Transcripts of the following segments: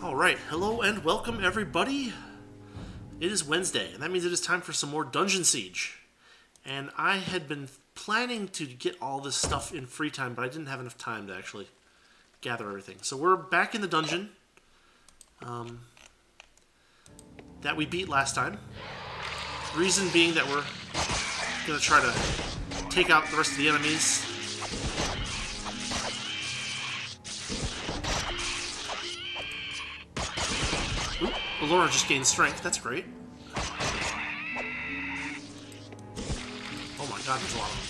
Alright, hello and welcome everybody. It is Wednesday, and that means it is time for some more Dungeon Siege. And I had been planning to get all this stuff in free time, but I didn't have enough time to actually gather everything. So we're back in the dungeon that we beat last time. Reason being that we're going to try to take out the rest of the enemies. Oop, Allura just gained strength. That's great. Oh my god, there's a lot of them.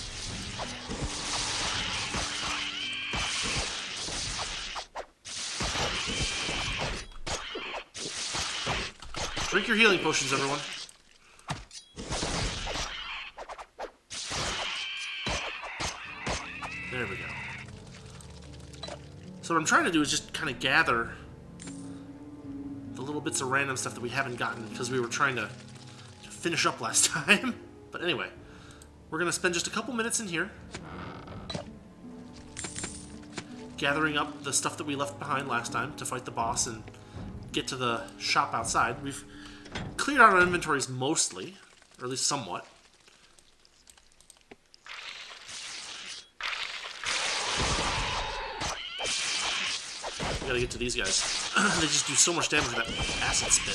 Drink your healing potions, everyone. There we go. So what I'm trying to do is just kind of gather the little bits of random stuff that we haven't gotten because we were trying to finish up last time. But anyway, we're going to spend just a couple minutes in here gathering up the stuff that we left behind last time to fight the boss and get to the shop outside. We've cleared out our inventories mostly, or at least somewhat. We gotta get to these guys. They just do so much damage with that acid spit.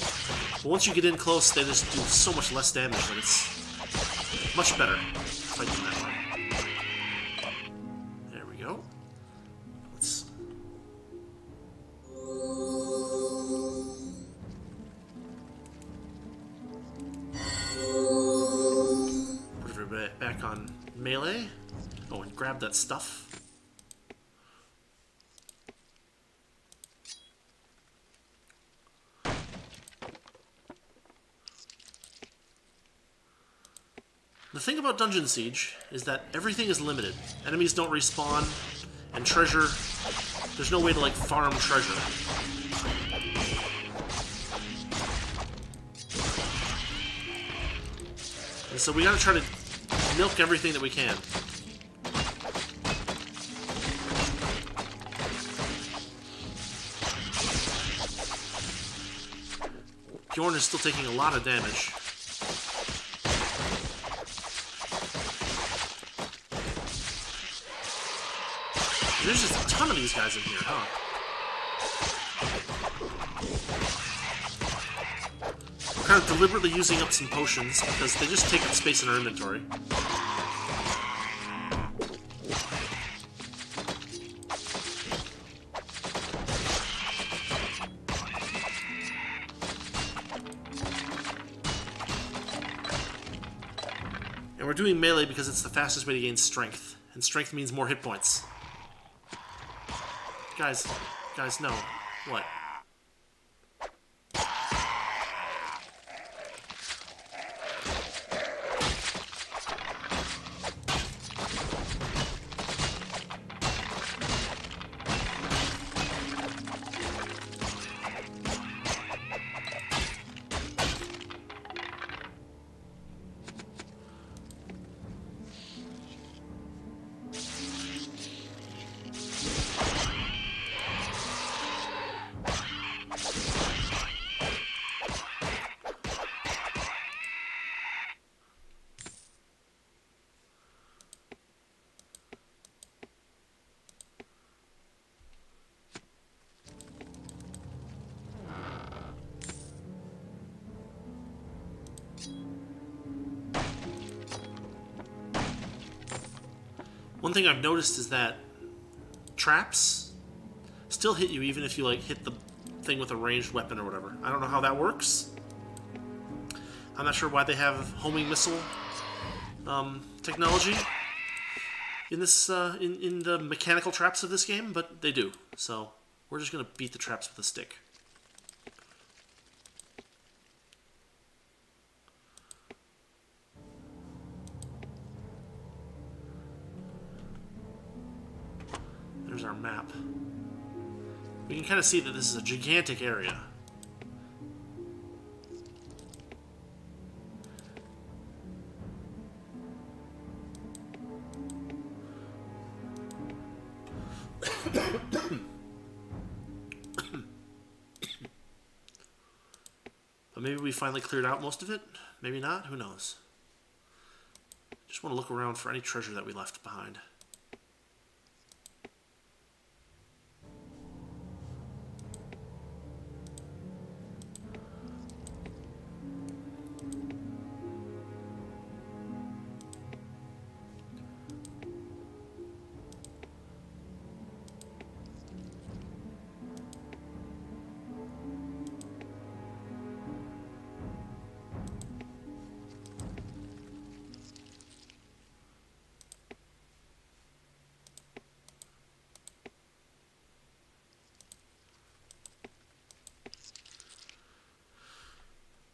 But once you get in close, they just do so much less damage that it's much better fighting that way. There we go. Let's... put everybody back on melee. Oh, and grab that stuff. The thing about Dungeon Siege is that everything is limited. Enemies don't respawn, and treasure... there's no way to, like, farm treasure. And so we gotta try to milk everything that we can. Bjorn is still taking a lot of damage. There's just a ton of these guys in here, huh? We're kind of deliberately using up some potions because they just take up space in our inventory. And we're doing melee because it's the fastest way to gain strength. And strength means more hit points. Guys, no. What? One thing I've noticed is that traps still hit you even if you, like, hit the thing with a ranged weapon or whatever. I don't know how that works. I'm not sure why they have homing missile technology in this in the mechanical traps of this game, but they do. So we're just gonna beat the traps with a stick. There's our map. We can kind of see that this is a gigantic area. But maybe we finally cleared out most of it. Maybe not. Who knows? Just want to look around for any treasure that we left behind.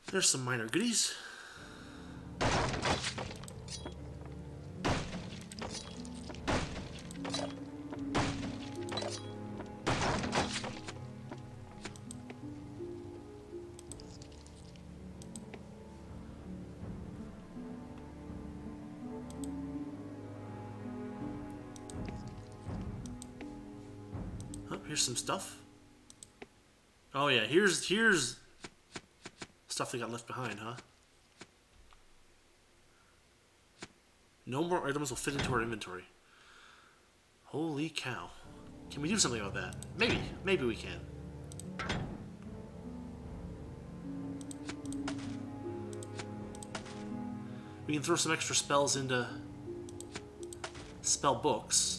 There's some minor goodies. Oh, here's some stuff. Oh yeah, here's stuff that got left behind, huh? No more items will fit into our inventory. Holy cow. Can we do something about that? Maybe. Maybe we can. We can throw some extra spells into spell books.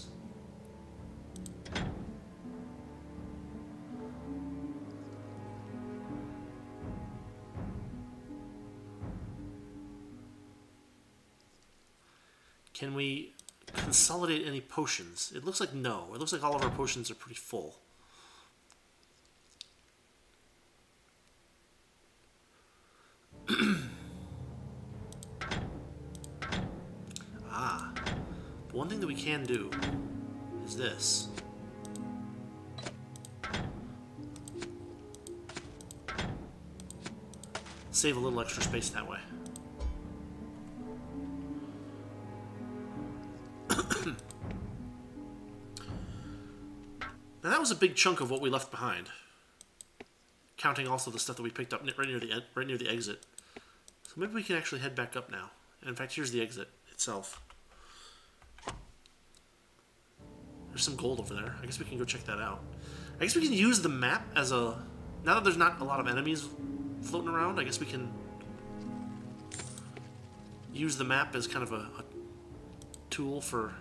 Can we consolidate any potions? It looks like no. It looks like all of our potions are pretty full. Ah. But one thing that we can do is this. Save a little extra space that way. Now that was a big chunk of what we left behind, counting also the stuff that we picked up right near the exit. So maybe we can actually head back up now. And in fact, here's the exit itself. There's some gold over there. I guess we can go check that out. I guess we can use the map as a... Now that there's not a lot of enemies floating around, I guess we can use the map as kind of a tool for...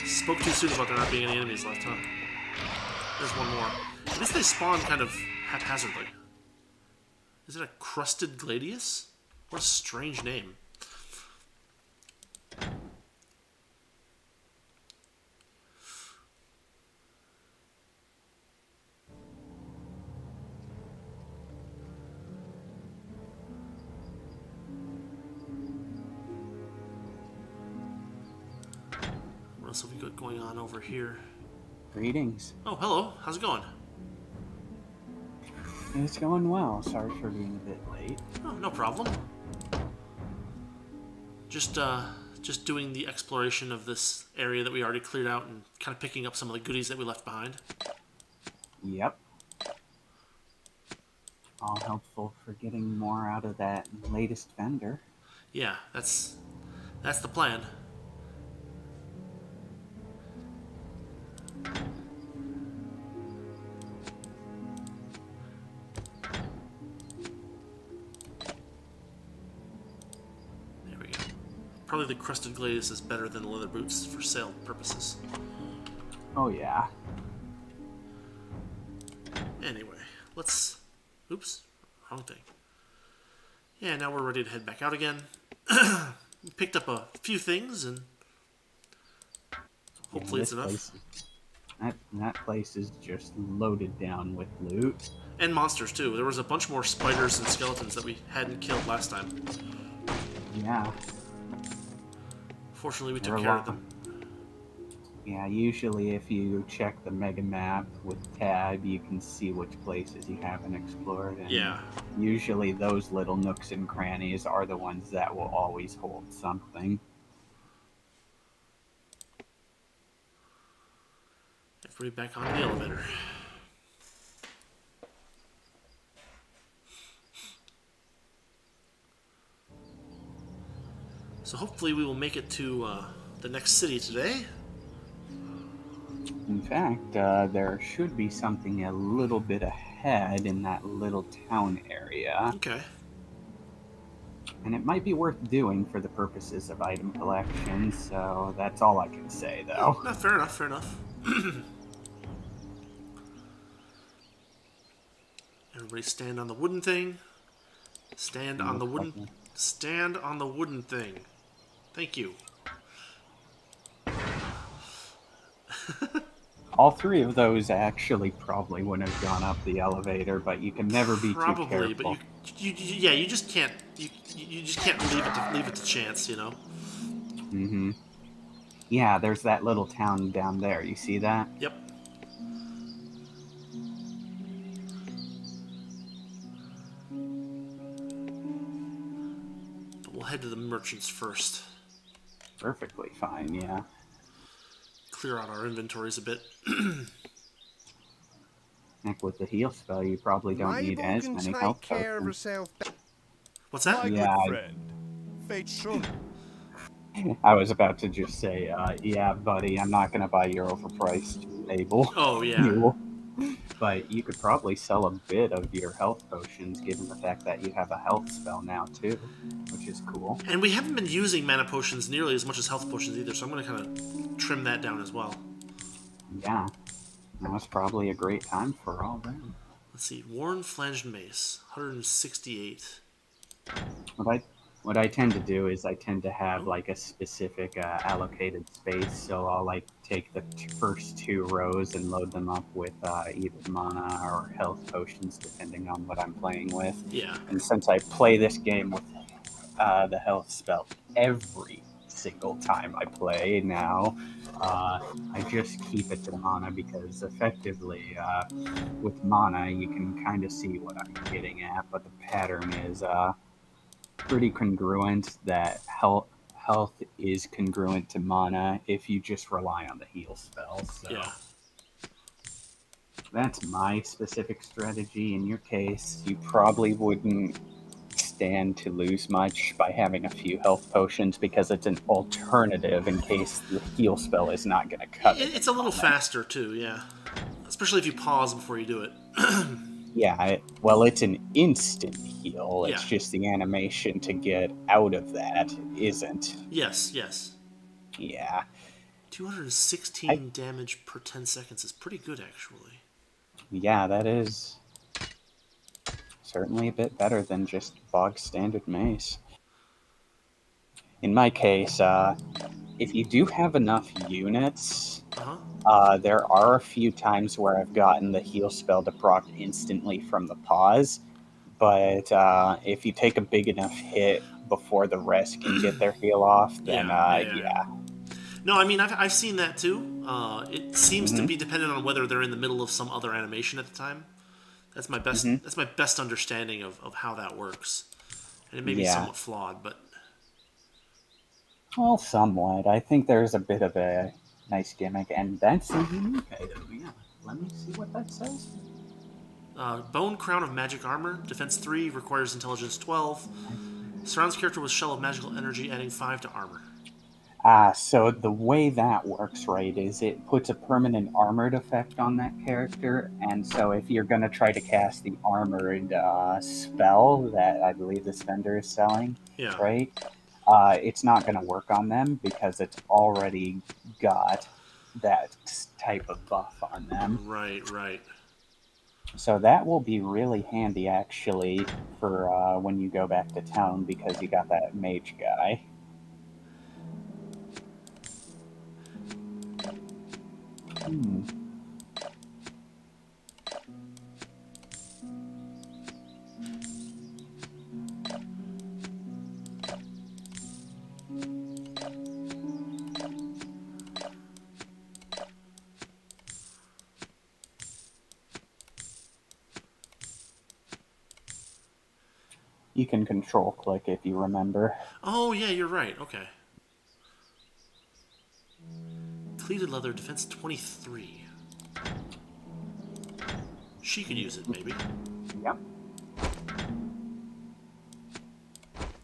Spoke too soon about there not being any enemies left, huh? There's one more. At least they spawn kind of haphazardly. Is it a crusted gladius? What a strange name. What else have we got going on over here? Greetings. Oh, hello. How's it going? It's going well. Sorry for being a bit late. Oh, no problem. Just doing the exploration of this area that we already cleared out and kind of picking up some of the goodies that we left behind. Yep. All helpful for getting more out of that latest vendor. Yeah, that's the plan. Probably the crusted gladius is better than the leather boots for sale purposes. Oh, yeah. Anyway, let's... Oops, wrong thing. Yeah, now we're ready to head back out again. We picked up a few things, and hopefully it's enough. That place is just loaded down with loot. And monsters, too. There was a bunch more spiders and skeletons that we hadn't killed last time. Yeah. Fortunately, we took care of them. Yeah, usually if you check the mega map with tab, you can see which places you haven't explored. And yeah. Usually those little nooks and crannies are the ones that will always hold something. Everybody back on the elevator. So hopefully we will make it to the next city today. In fact, there should be something a little bit ahead in that little town area. Okay. And it might be worth doing for the purposes of item collection, so that's all I can say, though. No, fair enough, fair enough. Everybody stand on the wooden thing. Stand on the wooden... Stand on the wooden thing. Thank you. All three of those actually probably wouldn't have gone up the elevator, but you can never be too careful. Probably, but you just can't you just can't leave it to chance, you know. Mm-hmm. Yeah, there's that little town down there. You see that? Yep. But we'll head to the merchants first. Perfectly fine, yeah. Clear out our inventories a bit. Heck, with the heal spell, you probably don't need as many health potions. What's that? My Yeah, good friend. Fate should. I was about to just say, yeah, buddy, I'm not going to buy your overpriced label. Oh, yeah. Mule. But you could probably sell a bit of your health potions, given the fact that you have a health spell now, too, which is cool. And we haven't been using mana potions nearly as much as health potions either, so I'm going to kind of trim that down as well. Yeah, that was probably a great time for all that. Let's see, Worn Flanged Mace, 168. What I tend to do is I tend to have like a specific allocated space, so I'll like take the first 2 rows and load them up with either mana or health potions, depending on what I'm playing with. Yeah. And since I play this game with the health spell every single time I play now, I just keep it to mana because effectively with mana you can kind of see what I'm getting at, but the pattern is pretty congruent that health is congruent to mana if you just rely on the heal spell. So Yeah. that's my specific strategy. In your case, you probably wouldn't stand to lose much by having a few health potions because it's an alternative in case the heal spell is not going to cut it. It's a little faster, too, yeah. Especially if you pause before you do it. Yeah, well, it's an instant heal. It's Yeah. just the animation to get out of that isn't. Yes, yes. Yeah. 216 damage per 10 seconds is pretty good, actually. Yeah, that is certainly a bit better than just bog standard mace. In my case, if you do have enough units, there are a few times where I've gotten the heal spell to proc instantly from the pause, but if you take a big enough hit before the rest can get their heal off, then yeah. No, I mean, I've seen that too. It seems to be dependent on whether they're in the middle of some other animation at the time. That's my best. That's my best understanding of how that works, and it may be somewhat flawed, but well, somewhat. I think there's a bit of a nice gimmick, and that's a unique item. Yeah, let me see what that says. Bone Crown of Magic Armor, Defense 3, requires Intelligence 12. Surrounds character with Shell of Magical Energy, adding 5 to armor. So the way that works, right, is it puts a permanent armored effect on that character, and so if you're going to try to cast the armored spell that I believe this vendor is selling, right, it's not going to work on them because it's already got that type of buff on them. Right, right. So that will be really handy, actually, for when you go back to town because you got that mage guy. You can control click if you remember. Oh, yeah, you're right. Okay. Pleated leather, defense 23. She could use it, maybe. Yep.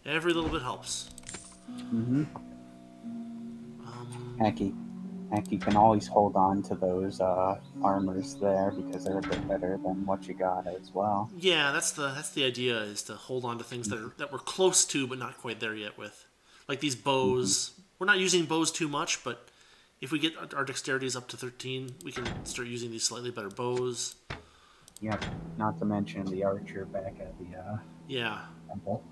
Every little bit helps. Mm-hmm. Heck, you can always hold on to those armors there because they're a bit better than what you got as well. Yeah, that's the idea, is to hold on to things that we're close to but not quite there yet with, like these Mm-hmm. bows. We're not using bows too much, but if we get our dexterities up to 13, we can start using these slightly better bows. Yep. Not to mention the archer back at the Yeah. temple.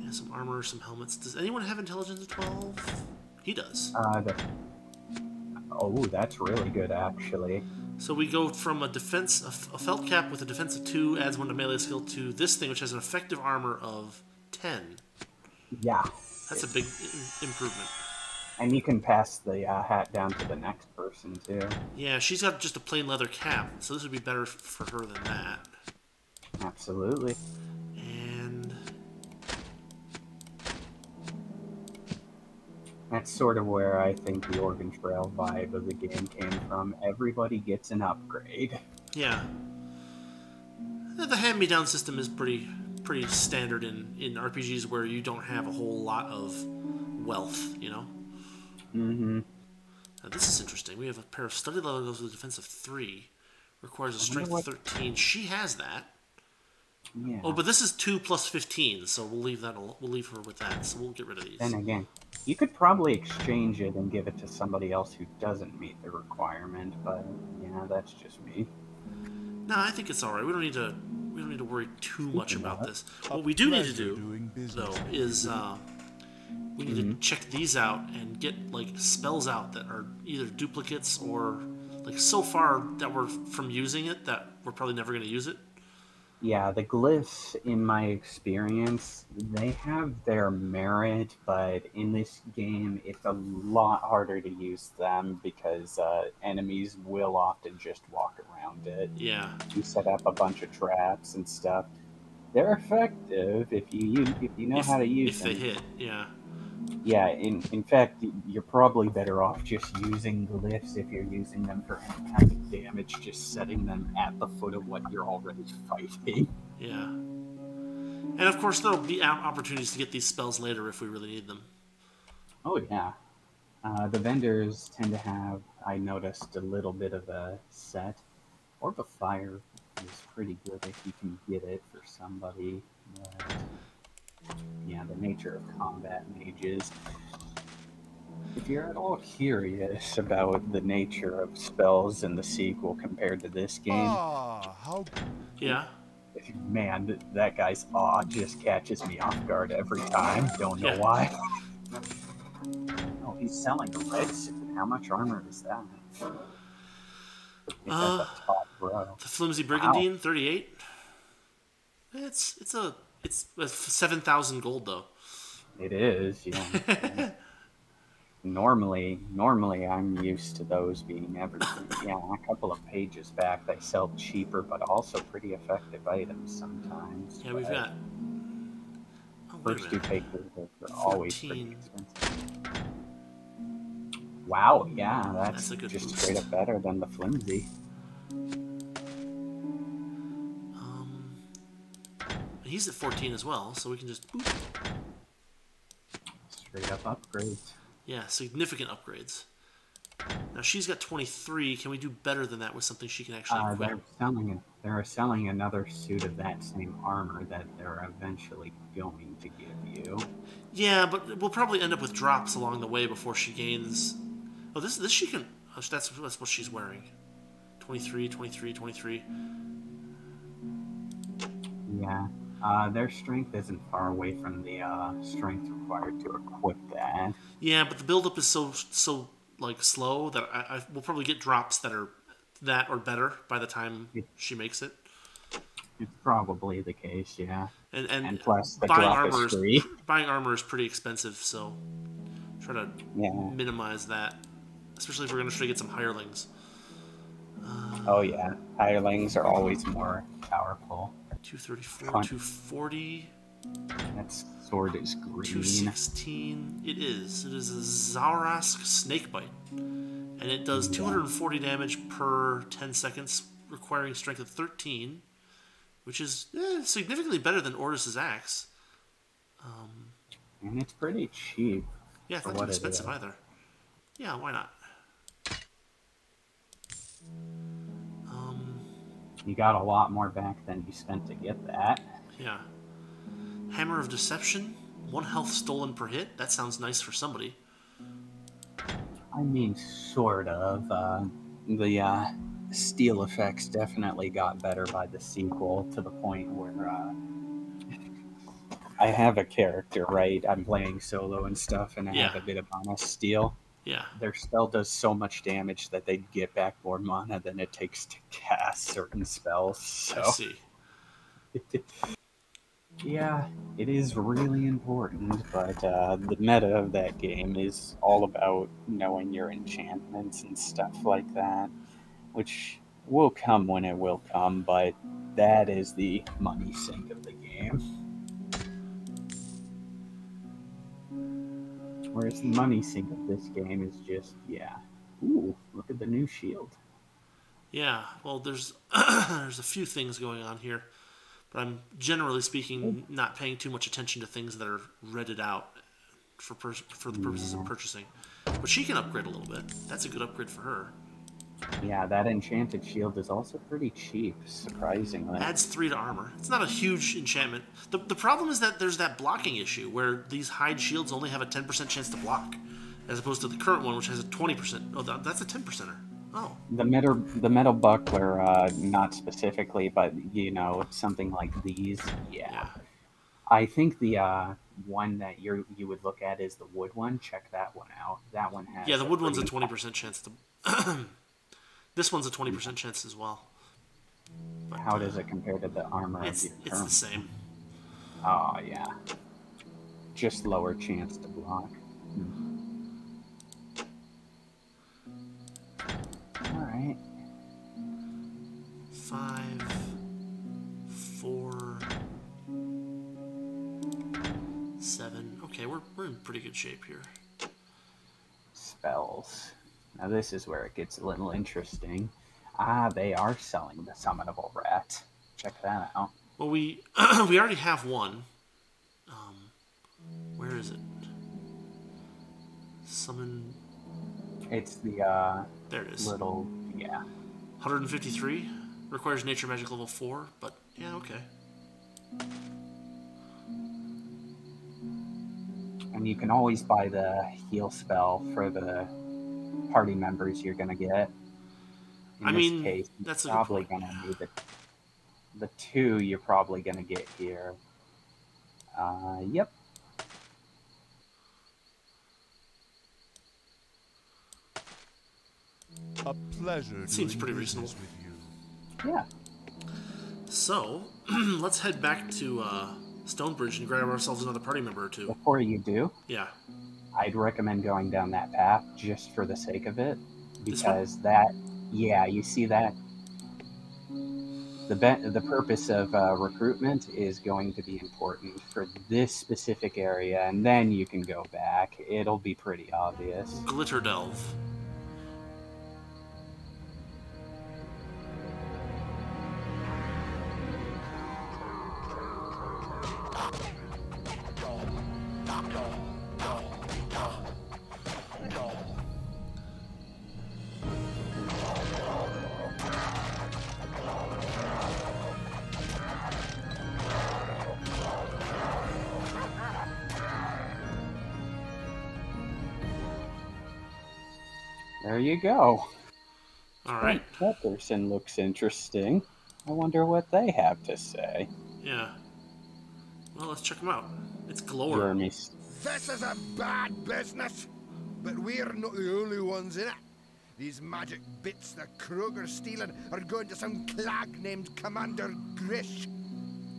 Yeah, some armor, some helmets. Does anyone have intelligence of 12? He does. Oh, that's really good actually. So we go from a felt cap with a defense of 2, adds 1 to melee skill, to this thing, which has an effective armor of 10. Yeah. That's a big improvement. And you can pass the hat down to the next person too. Yeah, she's got just a plain leather cap, so this would be better for her than that. Absolutely. And That's sort of where I think the Oregon Trail vibe of the game came from. Everybody gets an upgrade. yeah, the hand-me-down system is pretty standard in RPGs where you don't have a whole lot of wealth, you know. Mm-hmm. Now this is interesting. We have a pair of studded leather gloves with a defense of 3, requires a I strength wonder of 13. She has that. Yeah. Oh, but this is 2 plus 15, so we'll leave that. We'll leave her with that. So we'll get rid of these. Then again, you could probably exchange it and give it to somebody else who doesn't meet the requirement, but yeah, that's just me. No, I think it's all right. We don't need to worry too much about this. A What we do need to pleasure do, doing business though, with is you. we need to check these out and get like spells out that are either duplicates or like so far that we're from using it that we're probably never going to use it. Yeah, the glyphs, in my experience, they have their merit, but in this game, it's a lot harder to use them because enemies will often just walk around it. Yeah, You set up a bunch of traps and stuff. They're effective if you know how to use if them. they hit, yeah. Yeah, in fact, you're probably better off just using glyphs if you're using them for any kind of damage, just setting them at the foot of what you're already fighting. Yeah. And of course, there'll be opportunities to get these spells later if we really need them. Oh, yeah. The vendors tend to have, I noticed, a little bit of a set. Orb of Fire is pretty good if you can get it for somebody. But, yeah, the nature of combat mages. If you're at all curious about the nature of spells in the sequel compared to this game, Ah, how Yeah. man, that guy's awe just catches me off guard every time. Don't know why. Oh, he's selling a red suit. How much armor is that? It's at the top row. The Flimsy Brigandine, 38. It's a 7,000 gold though. It is, yeah. Normally, I'm used to those being everything. Yeah, a couple of pages back, they sell cheaper but also pretty effective items sometimes. Yeah, we've but got. Oh, wait a first two minute. pages are always 14. pretty expensive. Wow, yeah, that's That's a good just boost. straight up better than the flimsy. He's at 14 as well, so we can just. Boop. Straight up upgrades. Yeah, significant upgrades. Now she's got 23. Can we do better than that with something she can actually equip? They're selling another suit of that same armor that they're eventually going to give you. Yeah, but we'll probably end up with drops along the way before she gains. Oh, this she can. Oh, that's what she's wearing. 23, 23, 23. Yeah. Their strength isn't far away from the strength required to equip that. Yeah, but the buildup is so like slow that I will probably get drops that are that or better by the time she makes it. It's probably the case, yeah. And plus, the buying drop armor is free. Buying armor is pretty expensive, so try to Yeah. minimize that, especially if we're going to try to get some hirelings. Oh yeah, hirelings are always more powerful. 234, Fun. 240, That sword is green. 216. It is a Zarask Snakebite, and it does 240 damage per 10 seconds, requiring strength of 13, which is significantly better than Ortis's axe. And it's pretty cheap. Yeah, it's for not too what it expensive is. either. Yeah, why not? You got a lot more back than you spent to get that. Yeah. Hammer of Deception, 1 health stolen per hit. That sounds nice for somebody. I mean, sort of. The steel effects definitely got better by the sequel to the point where I have a character, right? I'm playing solo and stuff, and I Yeah. have a bit of mana steel. Yeah. Their spell does so much damage that they get back more mana than it takes to cast certain spells. So. I see. Yeah, it is really important, but the meta of that game is all about knowing your enchantments and stuff like that, which will come when it will come, but that is the money sink of the game. Whereas the money sink of this game is just, ooh, look at the new shield. Yeah, well, there's there's a few things going on here, but I'm generally speaking not paying too much attention to things that are redded out for the purposes of purchasing. But she can upgrade a little bit. That's a good upgrade for her. Yeah, that enchanted shield is also pretty cheap, surprisingly. Adds 3 to armor. It's not a huge enchantment. The problem is that there's that blocking issue where these hide shields only have a 10% chance to block, as opposed to the current one, which has a 20%. Oh, that's a 10%er. Oh. The metal buckler, not specifically, but something like these. Yeah. I think the one that you would look at is the wood one. Check that one out. That one has. Yeah, the wood one's a 20% chance to. This one's a 20% chance as well. But, how does it compare to the armor of your It's the same. Oh yeah. Just lower chance to block. Alright. 5, 4, 7. Okay, we're in pretty good shape here. Spells. Now this is where it gets a little interesting. They are selling the summonable rat. Check that out. Well, we we already have one. Where is it? Summon. It's the there it is. Little 153 requires nature magic level 4, but yeah, okay. And you can always buy the heal spell for the party members you're gonna get. In this case, that's probably gonna need the 2 you're probably gonna get here. Yep. A pleasure. Seems pretty reasonable. With you. Yeah. So, let's head back to Stonebridge and grab ourselves another party member or 2. Before you do, yeah, I'd recommend going down that path just for the sake of it, because you see that the purpose of recruitment is going to be important for this specific area, and then you can go back. It'll be pretty obvious. Glitterdelve. There you go. All right. That person looks interesting. I wonder what they have to say. Yeah. Well, let's check them out. It's Glor. Jeremy. This is a bad business, but we're not the only ones in it. These magic bits the Kroger's stealing are going to some clag named Commander Grish.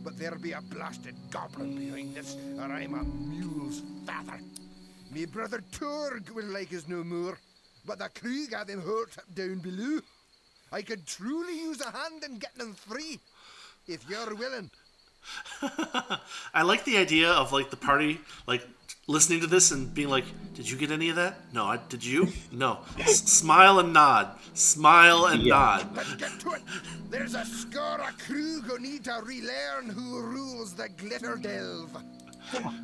But there be a blasted goblin behind this, or I'm a mule's father. Me brother Torg will like us no more, but the crew got them hurt down below. I could truly use a hand in getting them free, if you're willing. I like the idea of like the party like listening to this and being like, "Did you get any of that? No, did you? No." Smile and nod. Smile and Yeah. nod. Let's get to it. There's a score of crew who need to relearn who rules the Glitterdelve.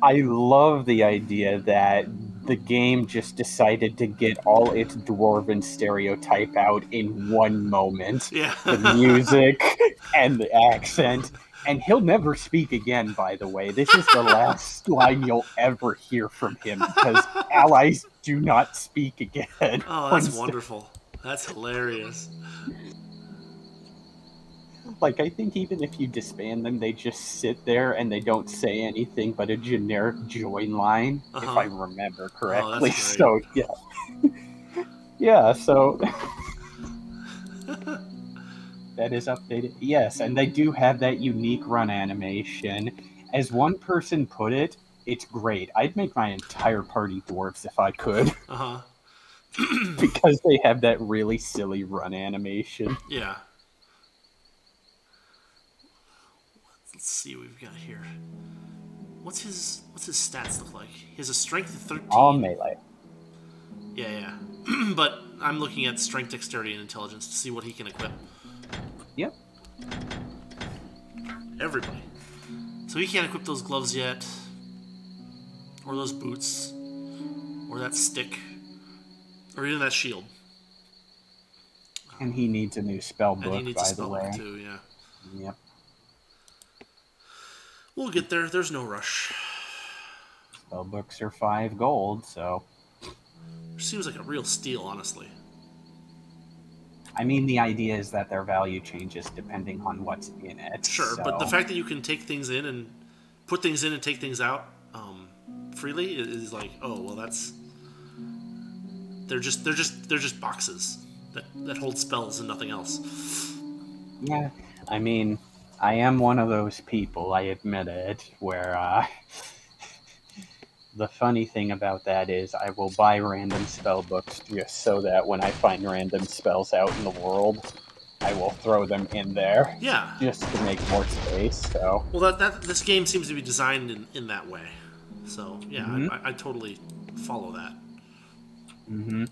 I love the idea that the game just decided to get all its dwarven stereotype out in one moment. Yeah. The music and the accent. And he'll never speak again, by the way. This is the last line you'll ever hear from him because allies do not speak again. Oh, that's wonderful. That's hilarious. Like, I think even if you disband them, they just sit there and they don't say anything but a generic join line, if I remember correctly. That's great. So, yeah. Yeah, so... that is updated. Yes, and they do have that unique run animation. As one person put it, it's great. I'd make my entire party dwarves if I could. Because they have that really silly run animation. Yeah. Let's see what we've got here. What's his stats look like? He has a strength of 13. All melee. Yeah. But I'm looking at strength, dexterity, and intelligence to see what he can equip. Yep. Everybody. So he can't equip those gloves yet. Or those boots. Or that stick. Or even that shield. And he needs a new spell book, and he needs by a spell the way. book too, yeah. Yep. We'll get there. There's no rush. Spell books are 5 gold, so... Seems like a real steal, honestly. I mean, the idea is that their value changes depending on what's in it. Sure, so... but the fact that you can take things in and put things in and take things out freely is like, oh well, that's they're just boxes that hold spells and nothing else. Yeah, I mean, I am one of those people, I admit it, where the funny thing about that is I will buy random spell books just so that when I find random spells out in the world, I will throw them in there. Yeah. Just to make more space, so... Well, this game seems to be designed in that way. So, yeah, I totally follow that. Mm-hmm.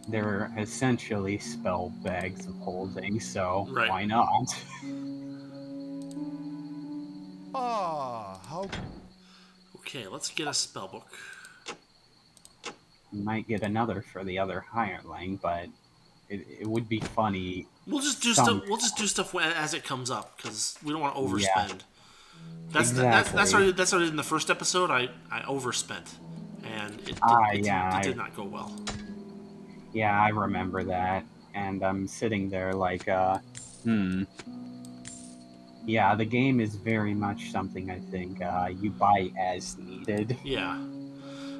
They're essentially spell bags of holding, so why not? How... Okay, let's get a spell book. You might get another for the other hireling, but it would be funny. We'll just do stuff. We'll just do stuff as it comes up because we don't want to overspend. Yeah. That's what I did in the first episode. I overspent, and it did not go well. Yeah, I remember that, and I'm sitting there like, Yeah, the game is very much something I think you buy as needed. Yeah.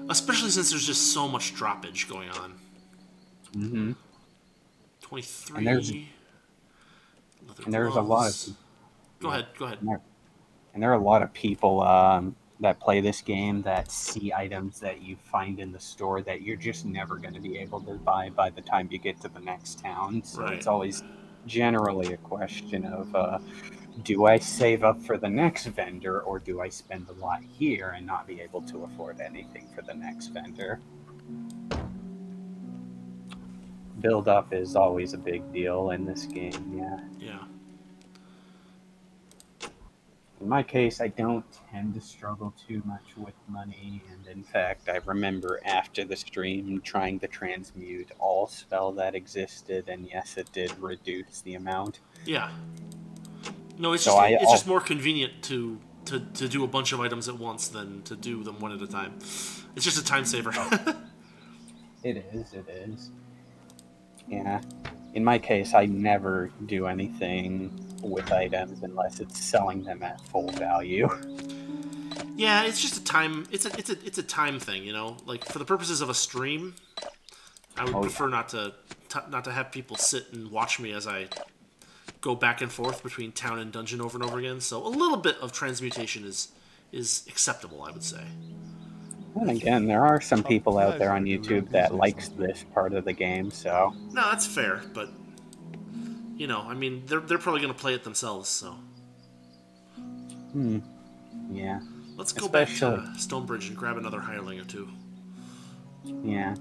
Especially since there's just so much droppage going on. Mm-hmm. 23. And there's a lot of... Go ahead. And there are a lot of people that play this game that see items that you find in the store that you're just never going to be able to buy by the time you get to the next town. So it's always generally a question of... do I save up for the next vendor, or do I spend a lot here and not be able to afford anything for the next vendor? Build up is always a big deal in this game, yeah. Yeah. In my case, I don't tend to struggle too much with money, and in fact, I remember after the stream trying to transmute all spell that existed, and yes, it did reduce the amount. Yeah. No, it's just more convenient to do a bunch of items at once than to do them one at a time. It's just a time saver. It is. Yeah. In my case, I never do anything with items unless it's selling them at full value. Yeah, it's just a time. It's a time thing, you know. Like for the purposes of a stream, I would prefer not to have people sit and watch me as I go back and forth between town and dungeon over and over again. So a little bit of transmutation is acceptable, I would say. And again, there are some people out there on YouTube that likes this part of the game, so... No, that's fair, but you know, I mean, they're probably going to play it themselves, so. Yeah. Let's go back to Stonebridge and grab another hireling or two. Yeah.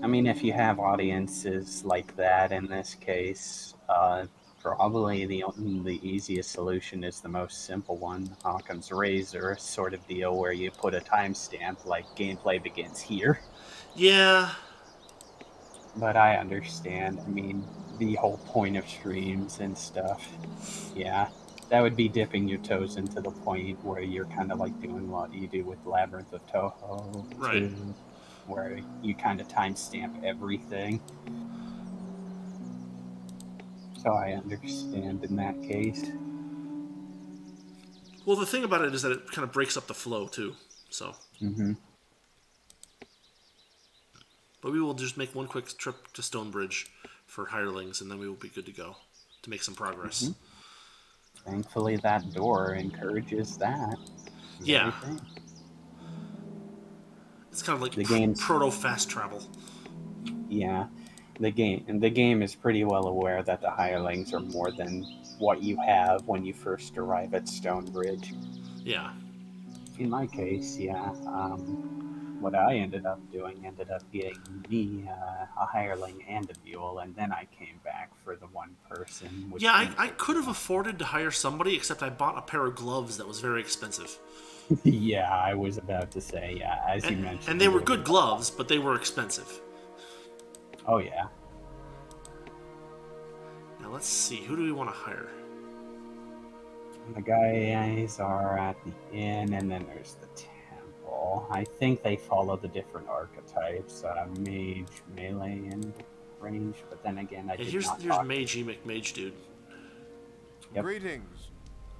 I mean, if you have audiences like that in this case, probably the easiest solution is the most simple one, Occam's razor sort of deal, where you put a timestamp like gameplay begins here. Yeah. But I understand. I mean, the whole point of streams and stuff. Yeah. That would be dipping your toes into the point where you're kind of like doing what you do with Labyrinth of Toho, Right. too, where you kind of timestamp everything. So I understand in that case. Well, the thing about it is that it kind of breaks up the flow, too, so. But we will just make one quick trip to Stonebridge for hirelings, and then we will be good to go to make some progress. Thankfully, that door encourages that. Yeah. It's kind of like the game's proto-fast travel. Yeah. The game is pretty well aware that the hirelings are more than what you have when you first arrive at Stonebridge. Yeah. In my case, yeah. What I ended up doing ended up getting me a hireling and a mule, and then I came back for the one person. Which I could have afforded to hire somebody, except I bought a pair of gloves that was very expensive. Yeah, I was about to say, yeah, as you mentioned. And they were good gloves, but they were expensive. Oh, yeah. Now let's see, who do we want to hire? The guys are at the inn, and then there's the temple. I think they follow the different archetypes, mage, melee, and range, but then again, here's Mage McMage, dude. Yep. Greetings.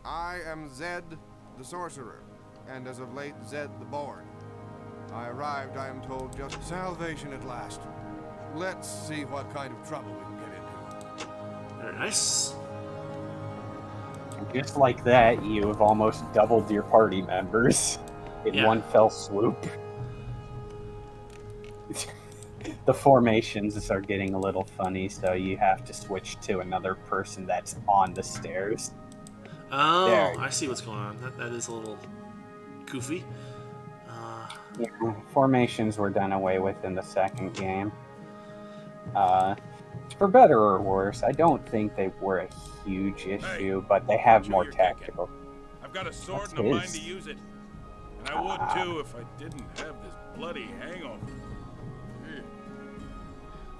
I am Zed the Sorcerer, and as of late, Zed the Born. I arrived, I am told, just salvation at last. Let's see what kind of trouble we can get into. Very nice. Just like that, you have almost doubled your party members in one fell swoop. The formations are getting a little funny, so you have to switch to another person that's on the stairs. Oh, there. I see what's going on. That is a little goofy. Yeah, formations were done away with in the second game. For better or worse, I don't think they were a huge issue, but they have more tactical. I've got a sword and a mind to use it. And I would too if I didn't have this bloody hangover.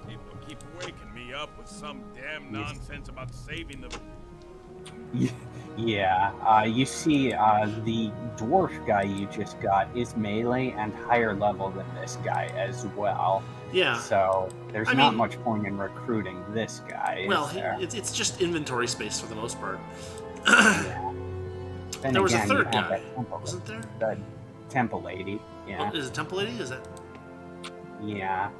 People keep waking me up with some damn nonsense about saving them. Yeah, you see, the dwarf guy you just got is melee and higher level than this guy as well. Yeah. So there's not much point in recruiting this guy. Well, it's just inventory space for the most part. Yeah. There was a third guy, wasn't there? The temple lady. Yeah. Oh, is it temple lady? Is that? Yeah.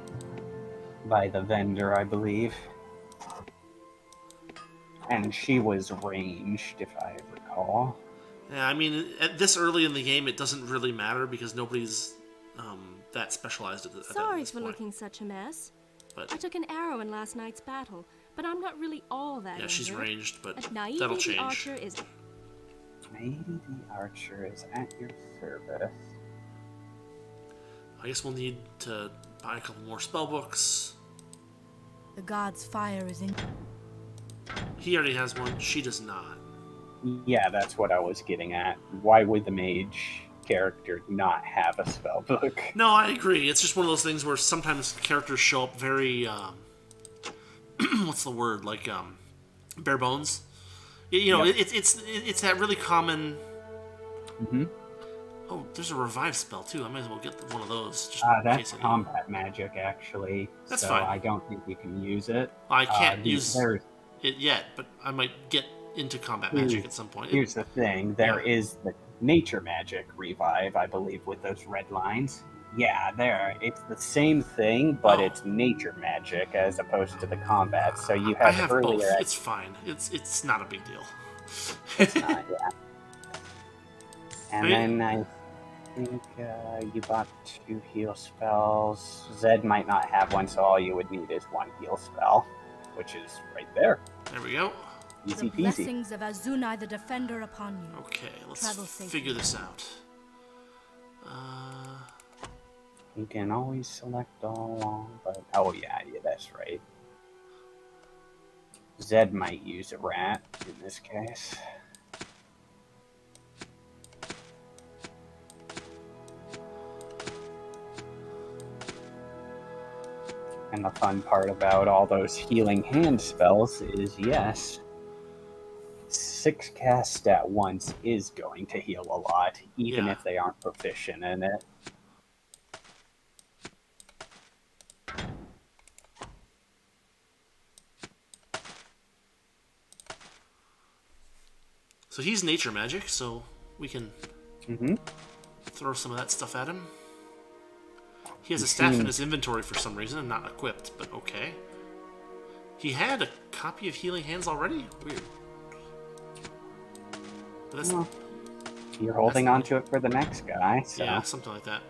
By the vendor, I believe. And she was ranged, if I recall. Yeah, I mean, at this early in the game, it doesn't really matter because nobody's that specialized at this point. Sorry for looking such a mess. But I took an arrow in last night's battle, but I'm not really all that injured. she's ranged, but Naivety that'll change. The archer is... Maybe the archer is at your service. I guess we'll need to buy a couple more spell books. The god's fire is in... He already has one. She does not. Yeah, that's what I was getting at. Why would the mage character not have a spell book? No, I agree. It's just one of those things where sometimes characters show up very, what's the word? Like, bare bones. You know, it's that really common... Oh, there's a revive spell, too. I might as well get one of those. Just that's combat magic, actually. That's so fine. I don't think you can use it. I can't use it yet, but I might get into combat magic at some point. Here's the thing. There is the nature magic revive, I believe, with those red lines. Yeah, it's the same thing, but it's nature magic as opposed to the combat. So you have, I have earlier... both. It's fine. It's not a big deal. It's not, yeah. And then I think you bought 2 heal spells. Zed might not have one, so all you would need is 1 heal spell, which is right there. There we go. Easy The peasy. blessings of Azunai the Defender upon you. Okay, let's Travel safely. figure this out. You can always select all along, but oh yeah, that's right. Zed might use a rat in this case. And the fun part about all those healing hand spells is, yes, 6 casts at once is going to heal a lot, even if they aren't proficient in it. So he's nature magic, so we can throw some of that stuff at him. He has a staff in his inventory for some reason and not equipped, but okay. He had a copy of Healing Hands already? Weird. But that's, well, you're holding on to it for the next guy, so... Yeah, something like that.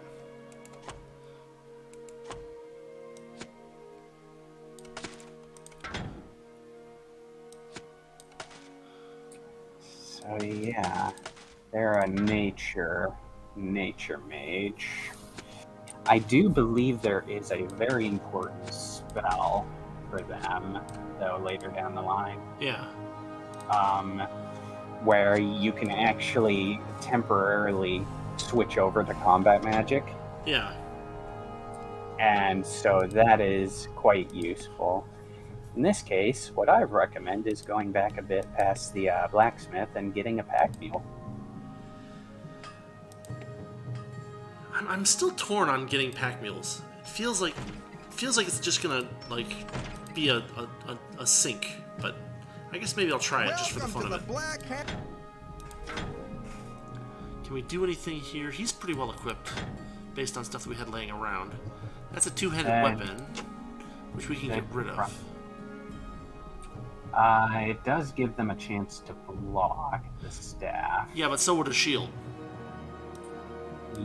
So yeah, they're a nature mage. I do believe there is a very important spell for them, though, later down the line. Yeah. Where you can actually temporarily switch over to combat magic. Yeah. And so that is quite useful. In this case, what I recommend is going back a bit past the blacksmith and getting a pack mule. I'm still torn on getting pack mules. It feels like it's just gonna like be a sink, but I guess maybe I'll try it just for the fun of it. Can we do anything here? He's pretty well equipped based on stuff that we had laying around. That's a two-handed weapon, which we can get rid of. It does give them a chance to block the staff. Yeah, but so would a shield.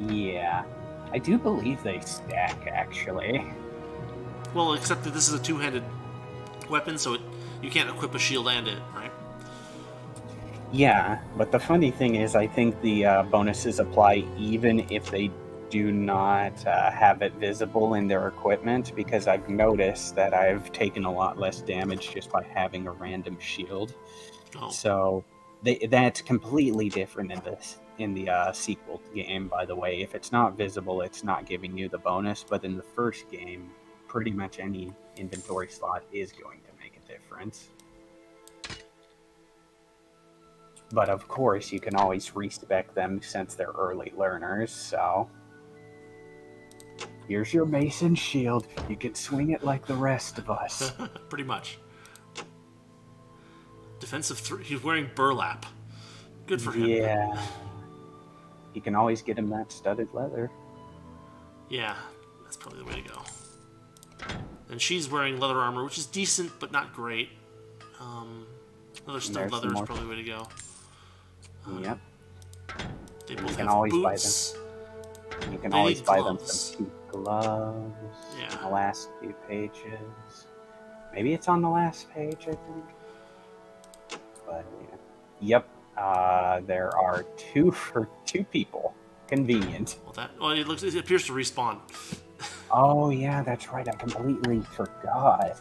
Yeah. I do believe they stack, actually. Well, except that this is a two-handed weapon, so you can't equip a shield and it, right? Yeah, but the funny thing is, I think the bonuses apply even if they do not have it visible in their equipment, because I've noticed that I've taken a lot less damage just by having a random shield. Oh. So that's completely different in the sequel game, by the way. If it's not visible, it's not giving you the bonus, but in the first game, pretty much any inventory slot is going to make a difference. But of course, you can always respec them since they're early learners, so... Here's your mason shield. You can swing it like the rest of us. Pretty much. Defensive 3. He's wearing burlap. Good for him. Yeah. You can always get him that studded leather. Yeah, that's probably the way to go. And she's wearing leather armor, which is decent, but not great. Another stud leather is probably the way to go. Yep. They both can have always boots. buy them. You can They always need buy them gloves. some cute gloves. Yeah. In the last few pages. Maybe it's on the last page, I think. But yeah. Yep. There are 2 for 2 people. Convenient. Well, it appears to respawn. Oh yeah, that's right. I completely forgot.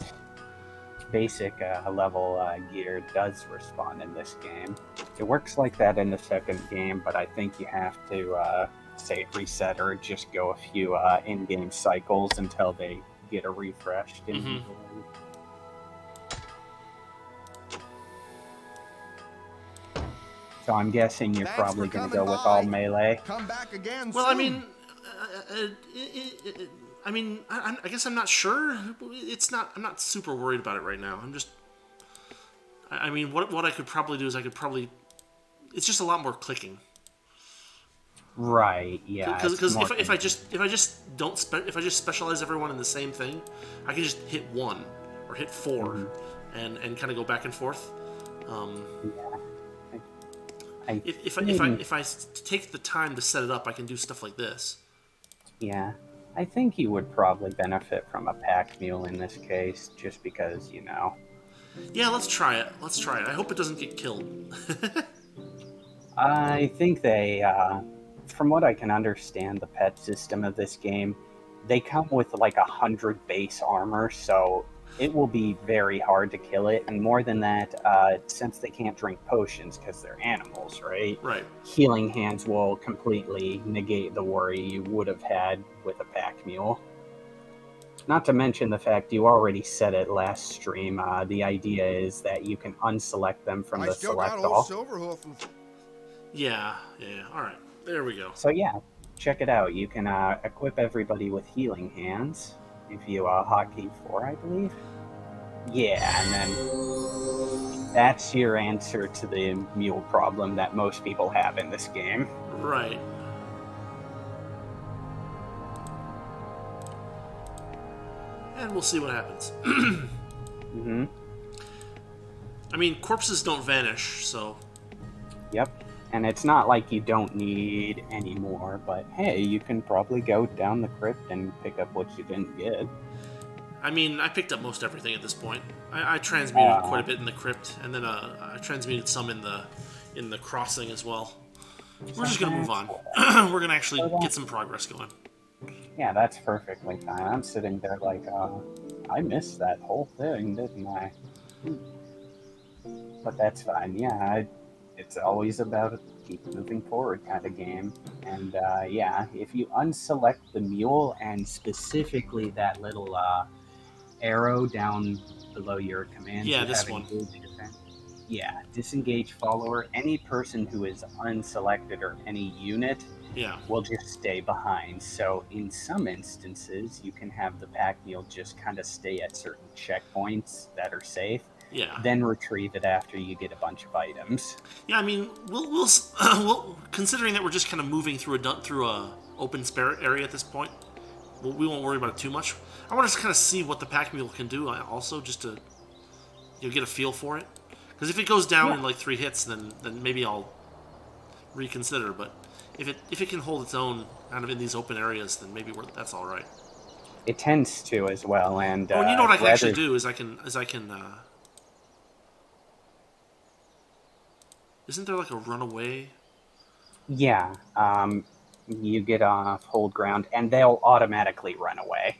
Basic level gear does respawn in this game. It works like that in the second game, but I think you have to save reset or just go a few in-game cycles until they get a refreshed inventory. So I'm guessing you're probably going to go with all melee. Come back again Well, soon. I mean, I guess I'm not sure. I'm not super worried about it right now. I'm just. I mean, what I could probably do is it's just a lot more clicking. Right. Yeah. Because if I just specialize everyone in the same thing, I can just hit 1 or hit 4 and kind of go back and forth. If I take the time to set it up, I can do stuff like this. Yeah. I think you would probably benefit from a pack mule in this case, just because, Yeah, let's try it. Let's try it. I hope it doesn't get killed. I think they, from what I can understand, the pet system of this game, they come with like 100 base armor, so it will be very hard to kill it. And more than that, since they can't drink potions because they're animals, right? Right. Healing hands will completely negate the worry you would have had with a pack mule. Not to mention the fact you already said it last stream, the idea is that you can unselect them from the select all. Yeah, alright. There we go. So yeah, check it out. You can equip everybody with healing hands if you hotkey 4, I believe. Yeah, and then that's your answer to the mule problem that most people have in this game. Right. And we'll see what happens. Mm-hmm. I mean, corpses don't vanish, so... Yep. And it's not like you don't need any more, but hey, you can probably go down the crypt and pick up what you didn't get. I mean, I picked up most everything at this point. I transmuted quite a bit in the crypt, and then I transmuted some in the crossing as well. We're just gonna move on. We're gonna actually get some progress going. Yeah, that's perfectly fine. I'm sitting there like, I missed that whole thing, didn't I? But that's fine. Yeah, it's always about a keep moving forward kind of game. And yeah, if you unselect the mule and specifically that little arrow down below your command, yeah, this one. Yeah, disengage follower. Any person who is unselected or any unit will just stay behind. So in some instances, you can have the pack mule just kind of stay at certain checkpoints that are safe. Yeah. Then retrieve it after you get a bunch of items. Yeah, I mean, we'll considering that we're just kind of moving through a open area at this point, we won't worry about it too much. I want to kind of see what the pack mule can do, also, just to get a feel for it. Because if it goes down in like 3 hits, then maybe I'll reconsider. But if it can hold its own kind of in these open areas, then maybe that's all right. It tends to as well, and you know what I can actually do is I can. Isn't there like a runaway? Yeah, you get off hold ground, and they'll automatically run away.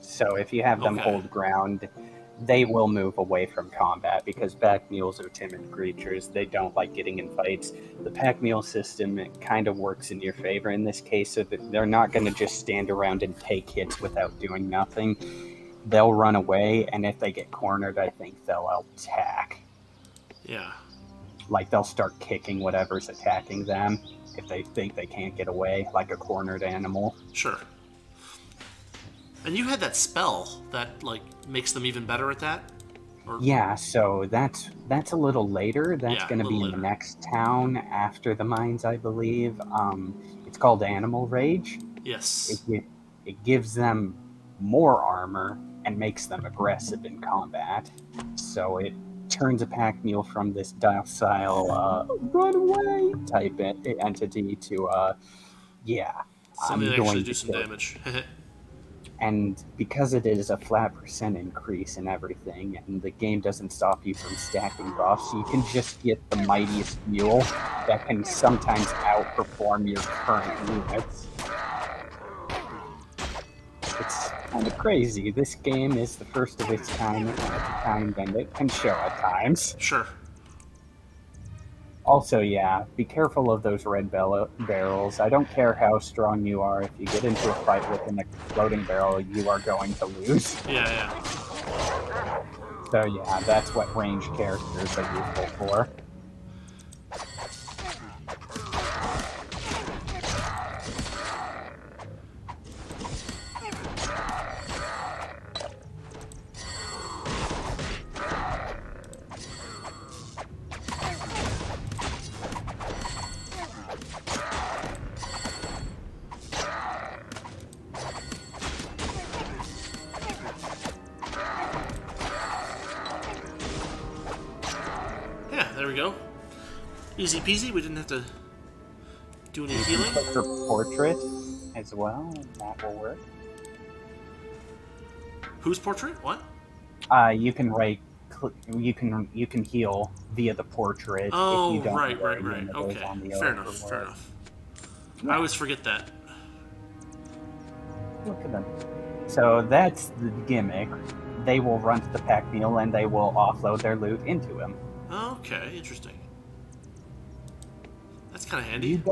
So if you have them hold ground, they will move away from combat, because pack mules are timid creatures. They don't like getting in fights. The pack mule system, it kind of works in your favor in this case, so that they're not going to just stand around and take hits without doing nothing. They'll run away, and if they get cornered, I think they'll attack. Yeah. Like, they'll start kicking whatever's attacking them if they think they can't get away, like a cornered animal. Sure. And you had that spell that, like, makes them even better at that? Or... Yeah, so that's a little later. That's going to be in the next town after the mines, I believe. It's called Animal Rage. Yes. It gives them more armor and makes them aggressive in combat. So it turns a pack mule from this docile run away type entity to something that actually do some damage. And because it is a flat % increase in everything, and the game doesn't stop you from stacking buffs, you can just get the mightiest mule that can sometimes outperform your current units. It's kind of crazy. This game is the first of its kind at a time, and it can show at times. Sure. Also, yeah, be careful of those red barrels. I don't care how strong you are. If you get into a fight with an exploding barrel, you are going to lose. Yeah. So yeah, that's what ranged characters are useful for. There we go. Easy peasy. We didn't have to do any healing. Put her portrait as well, and that will work. Whose portrait? What? You can write. You can heal via the portrait if you Oh, don't know right, where right, a right. unit is Okay, on the fair enough, fair overworld. enough. Yeah. I always forget that. Look at them. So that's the gimmick. They will run to the pack mule and they will offload their loot into him. Okay, interesting. That's kind of handy.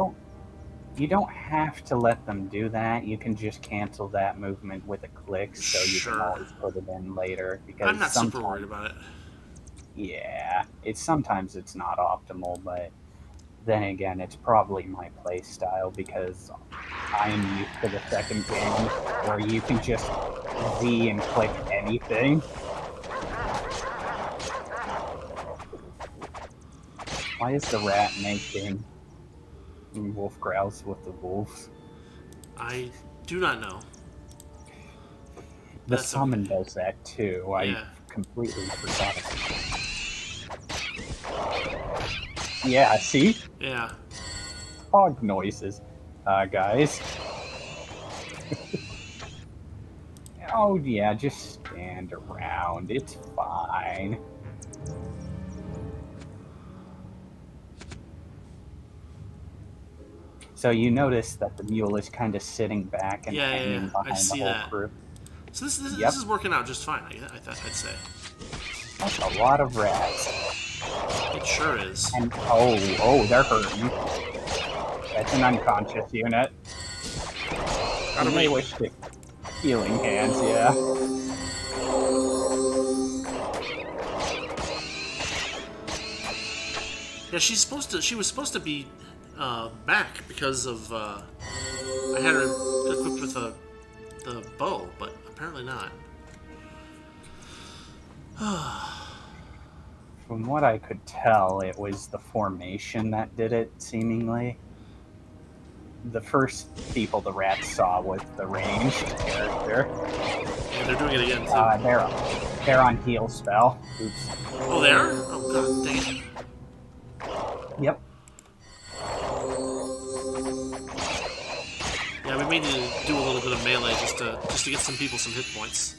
You don't have to let them do that. You can just cancel that movement with a click, so you can always put it in later. Because I'm not super worried about it. Yeah, sometimes it's not optimal, but then again, it's probably my play style because I am used to the second game where you can just Z and click anything. Why is the rat making wolf growls with the wolves? I do not know. The summon does that too. Yeah. I completely forgot it. Yeah, see? Yeah. Hog noises, guys. Oh yeah, just stand around. It's fine. So you notice that the mule is kind of sitting back and hanging behind the whole crew. So this is working out just fine, I'd say. That's a lot of rats. It sure is. And oh, they're hurting. That's an unconscious unit. You may wish to healing hands, yeah. Yeah, she was supposed to be back because of I had her equipped with the bow, but apparently not. From what I could tell, it was the formation that did it, seemingly. The first people the rats saw was the ranged character. Yeah, they're doing it again, too. They're on heal spell. Oops. Oh, they are? Oh, god dang it. Yep. Yeah, we may need to do a little bit of melee just to get some people some hit points.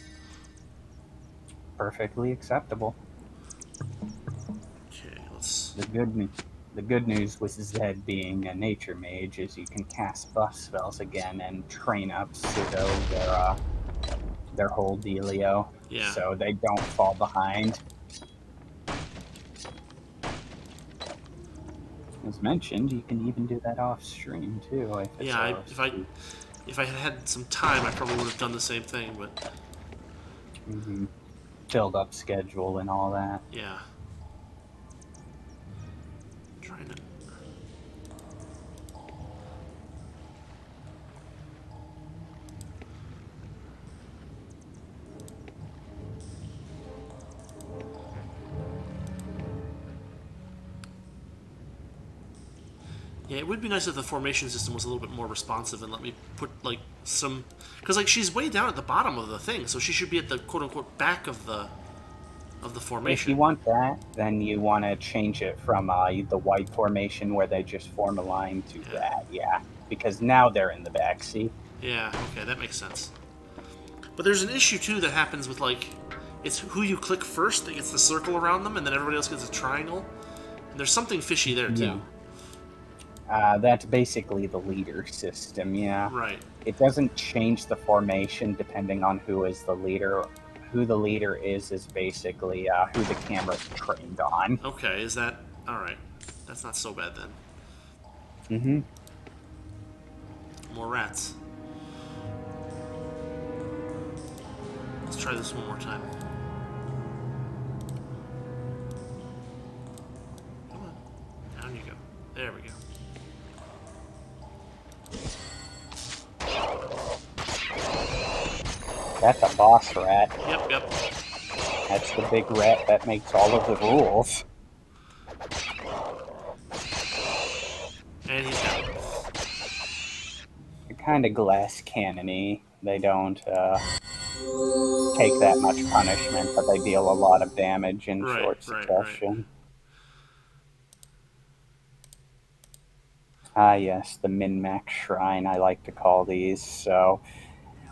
Perfectly acceptable. Okay, let's... The good news with Zed being a nature mage is you can cast buff spells again and train up pseudo their whole dealio. Yeah. So they don't fall behind. As mentioned, you can even do that off stream too. Yeah, if I had had some time, I probably would have done the same thing, but... Filled up schedule and all that. Yeah. Trying to... Yeah, it would be nice if the formation system was a little bit more responsive and let me put, like, some... Because, like, she's way down at the bottom of the thing, so she should be at the quote-unquote back of the formation. If you want that, then you want to change it from the white formation where they just form a line to that, yeah. Because now they're in the back, see? Yeah, okay, that makes sense. But there's an issue, too, that happens with, like, it's who you click first that gets the circle around them, and then everybody else gets a triangle. And there's something fishy there, too. Yeah. That's basically the leader system, yeah. Right. It doesn't change the formation depending on who is the leader. Who the leader is basically who the camera's trained on. Okay, is that... Alright. That's not so bad, then. Mm-hmm. More rats. Let's try this one more time. Come on. Down you go. There we go. That's a boss rat. Yep. That's the big rat that makes all of the rules. And he's down. They're kind of glass cannon-y. They don't take that much punishment, but they deal a lot of damage in short succession. Ah, yes, the min-max shrine, I like to call these. So,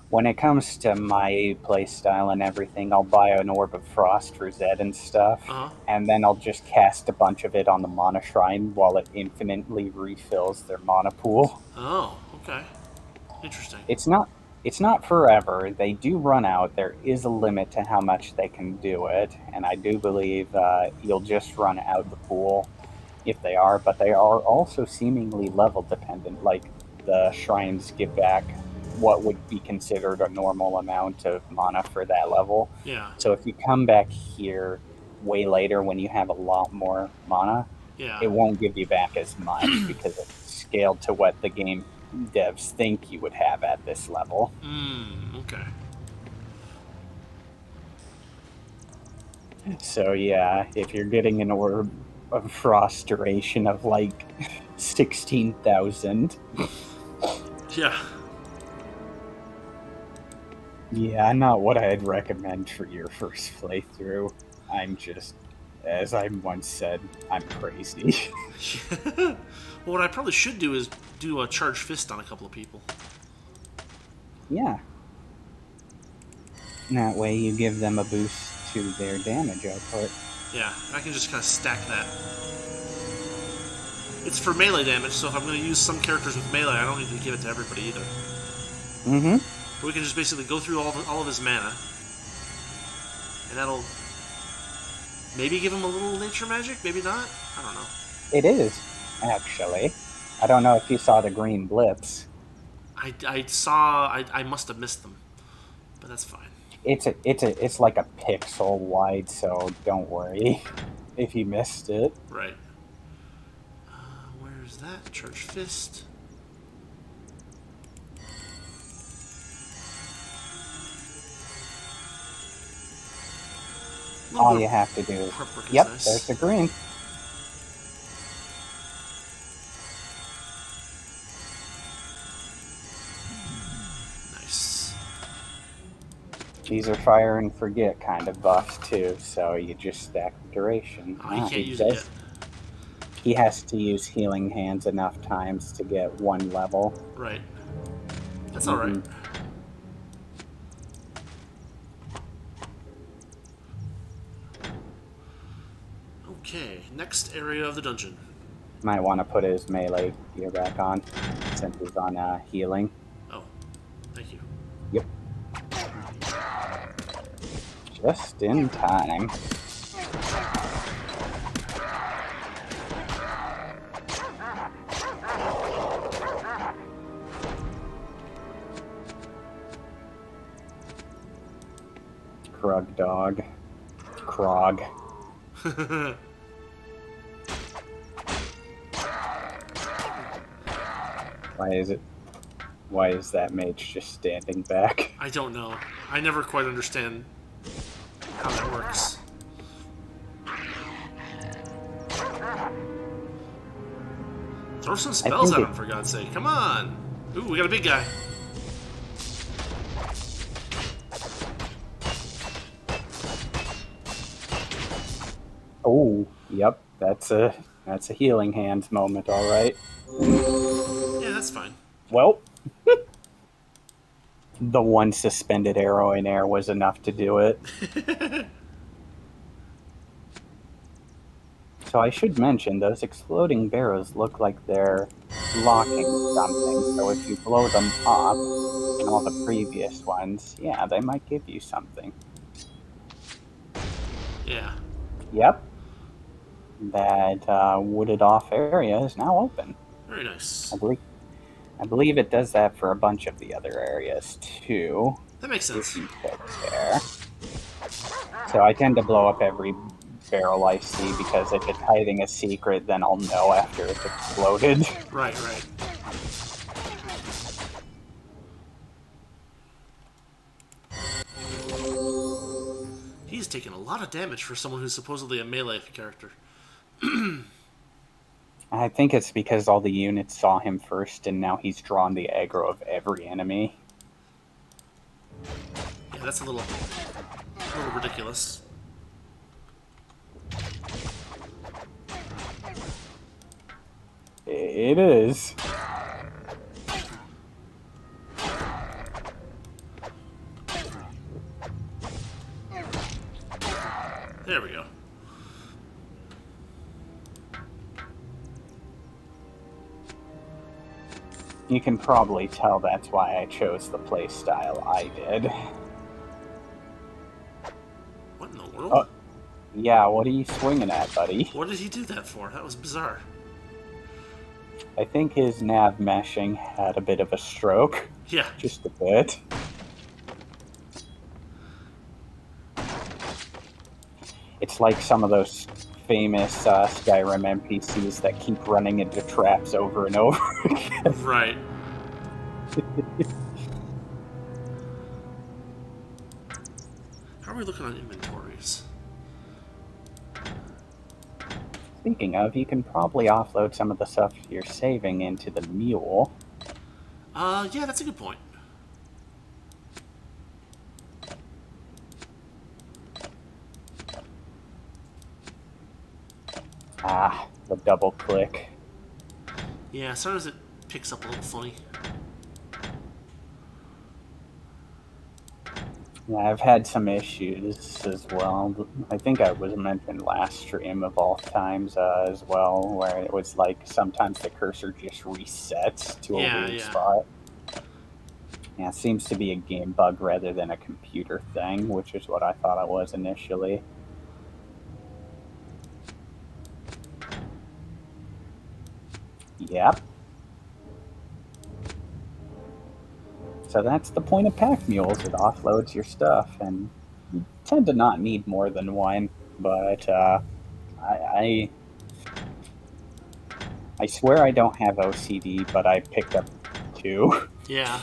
When it comes to my playstyle and everything, I'll buy an Orb of Frost for Zed and stuff, and then I'll just cast a bunch of it on the mana shrine while it infinitely refills their mana pool. Oh, okay. Interesting. It's not forever. They do run out. There is a limit to how much they can do it, and I do believe you'll just run out the pool if they are, but they are also seemingly level dependent. Like, the shrines give back what would be considered a normal amount of mana for that level. Yeah. So if you come back here way later when you have a lot more mana, it won't give you back as much because it's scaled to what the game devs think you would have at this level. Okay. So yeah, if you're getting an Orb of Frost duration of like 16,000. Yeah. Yeah, not what I'd recommend for your first playthrough. I'm just, as I once said, I'm crazy. Well, what I probably should do is do a charge fist on a couple of people. Yeah. And that way you give them a boost to their damage output. Yeah, I can just kind of stack that. It's for melee damage, so if I'm going to use some characters with melee, I don't need to give it to everybody either. Mm-hmm. But we can just basically go through all of his mana, and that'll maybe give him a little nature magic, maybe not? I don't know. It is, actually. I don't know if you saw the green blips. I must have missed them, but that's fine. It's like a pixel wide, so don't worry if you missed it. Right. Where's that? Charge fist. All you have to do is... Yep, nice. There's the green. Nice. These are fire and forget kind of buffs too, so you just stack the duration. Oh, he can't use it yet. He has to use Healing Hands enough times to get one level. Right. That's alright. Okay, next area of the dungeon. Might want to put his melee gear back on, since he's on healing. Oh, thank you. Yep. Just in time. Krug dog. Krog. Why is that mage just standing back? I don't know. I never quite understand how that works. Throw some spells at him, for God's sake. Come on! Ooh, we got a big guy. Oh, yep. That's a Healing Hands moment, all right. Yeah, that's fine. Well, the one suspended arrow in air was enough to do it. So I should mention, those exploding barrows look like they're blocking something. So if you blow them up, and all the previous ones, yeah, they might give you something. Yeah. Yep. That wooded off area is now open. Very nice. I believe it does that for a bunch of the other areas too. That makes sense. If you click there. So I tend to blow up every barrel I see, because if it's hiding a secret, then I'll know after it's exploded. Right, right. He's taking a lot of damage for someone who's supposedly a melee character. I think it's because all the units saw him first, and now he's drawn the aggro of every enemy. Yeah, that's a little ridiculous. It is. There we go. You can probably tell that's why I chose the playstyle I did. What in the world? Oh, yeah, what are you swinging at, buddy? What did he do that for? That was bizarre. I think his nav meshing had a bit of a stroke. Yeah. Just a bit. It's like some of those famous Skyrim NPCs that keep running into traps over and over again. Right. How are we looking on inventories? Speaking of, you can probably offload some of the stuff you're saving into the mule. Yeah, that's a good point. Ah, the double click. Yeah, sometimes it picks up a little funny. Yeah, I've had some issues as well. I think I was mentioned last stream of all times as well, where it was like sometimes the cursor just resets to a weird spot. Yeah, it seems to be a game bug rather than a computer thing, which is what I thought it was initially. Yep. So that's the point of pack mules. It offloads your stuff, and you tend to not need more than one. But I swear I don't have OCD, but I picked up 2. Yeah.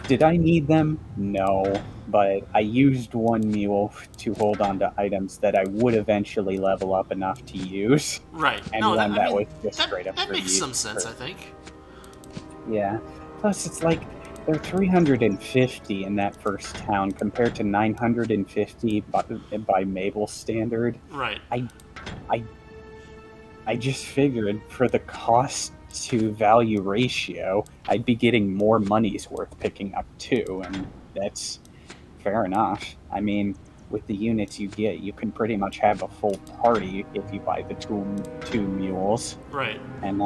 Did I need them? No. But I used one mule to hold on to items that I would eventually level up enough to use. Right. And no, one that was just straight up that for makes use some sense, for... I think. Yeah. Plus, it's like they're 350 in that first town compared to 950 by Mabel's standard. Right. I just figured for the cost to value ratio, I'd be getting more money's worth picking up 2, and that's fair enough. I mean, with the units you get, you can pretty much have a full party if you buy the two mules. Right. And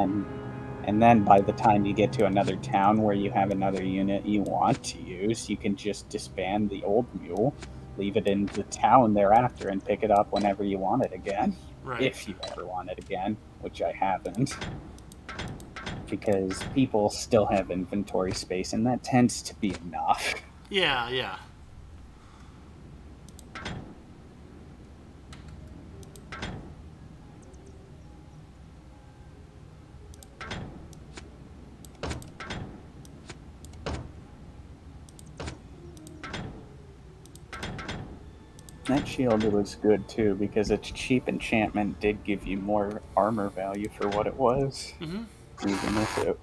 then by the time you get to another town where you have another unit you want to use, you can just disband the old mule, leave it in the town thereafter, and pick it up whenever you want it again. Right. If you ever want it again, which I haven't. Because people still have inventory space, and that tends to be enough. Yeah, yeah. That shield was good too, because its cheap enchantment did give you more armor value for what it was. Mm-hmm. Even if it...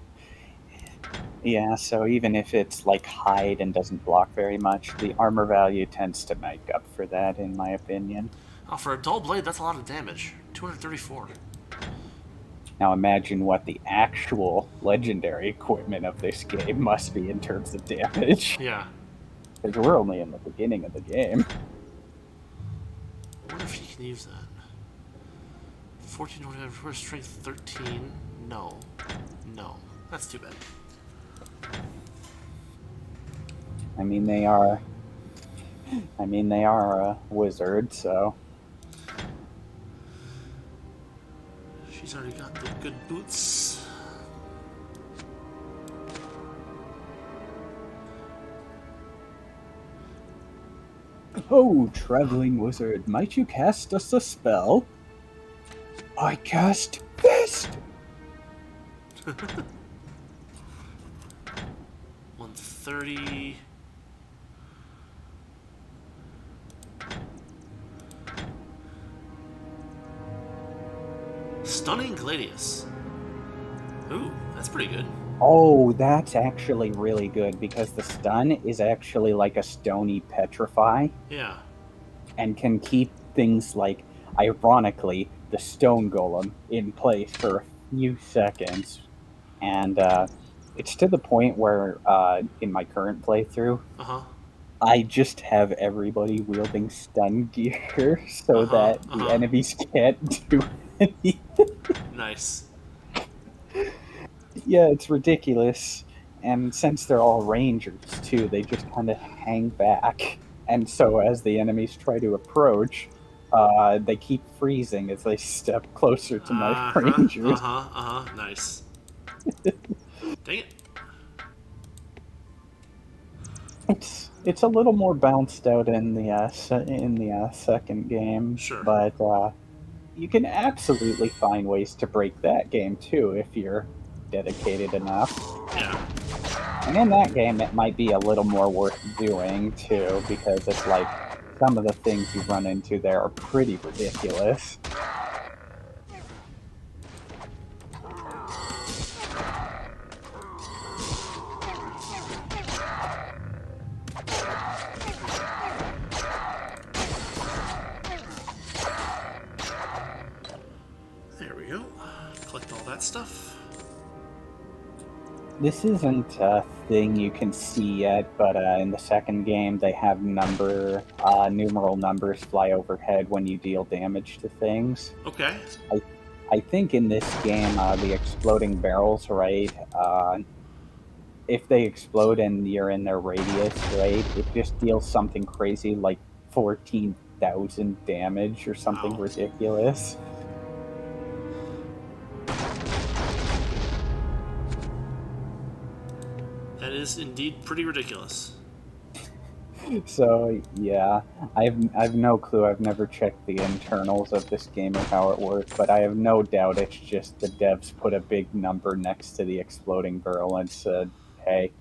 Yeah, so even if it's like hide and doesn't block very much, the armor value tends to make up for that, in my opinion. Oh, for a dull blade, that's a lot of damage. 234. Now imagine what the actual legendary equipment of this game must be in terms of damage. Yeah. Because we're only in the beginning of the game. I wonder if you can use that. 14, whatever, strength 13. No. No. That's too bad. I mean, they are a wizard, so... She's already got the good boots. Oh, traveling wizard, might you cast us a spell? I cast Fist! 130. Stunning Gladius. Ooh, that's pretty good. Oh, that's actually really good, because the stun is actually like a stony petrify. Yeah. And can keep things like, ironically, the stone golem in place for a few seconds. And it's to the point where, in my current playthrough, I just have everybody wielding stun gear so that the enemies can't do anything. Nice. Yeah, it's ridiculous. And since they're all rangers, too, they just kind of hang back. And so as the enemies try to approach, they keep freezing as they step closer to my rangers. Nice. Dang it. It's a little more bounced out in the second game, sure. But you can absolutely find ways to break that game too if you're dedicated enough. Yeah. And in that game, it might be a little more worth doing too, because it's like some of the things you run into there are pretty ridiculous. There we go. Collect all that stuff. This isn't a thing you can see yet, but in the second game they have numeral numbers fly overhead when you deal damage to things. Okay. I think in this game the exploding barrels, right? If they explode and you're in their radius, right, it just deals something crazy like 14,000 damage or something ridiculous. That is indeed pretty ridiculous. So yeah, I've no clue. I've never checked the internals of this game or how it works, but I have no doubt it's just the devs put a big number next to the exploding barrel and said, "Hey,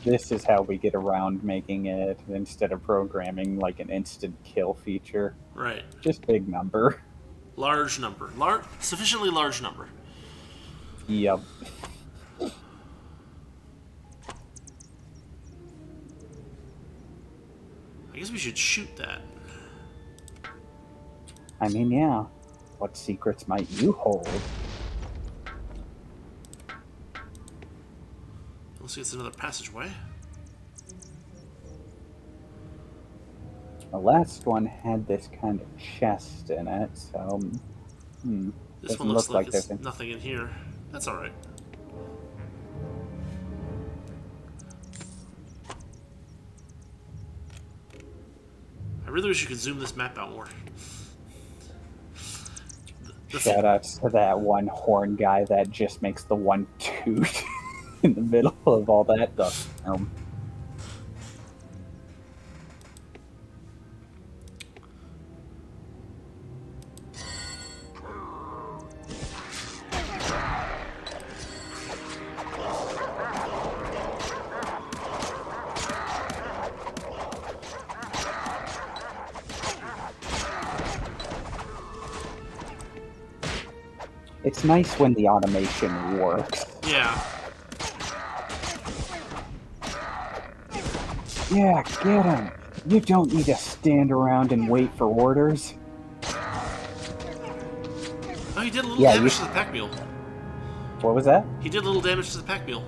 this is how we get around making it," instead of programming like an instant kill feature. Right. Just big number. Large number. Sufficiently large number. Yep. I guess we should shoot that. I mean, yeah. What secrets might you hold? Let's see, it's another passageway. The last one had this kind of chest in it, so... This one looks like there's nothing in here. That's alright. I really wish you could zoom this map out more. Shout outs to that one horn guy that just makes the one toot in the middle of all that stuff. It's nice when the automation works. Yeah. Yeah, get him! You don't need to stand around and wait for orders. Oh, he did a little damage to the pack mule. What was that? He did a little damage to the pack mule.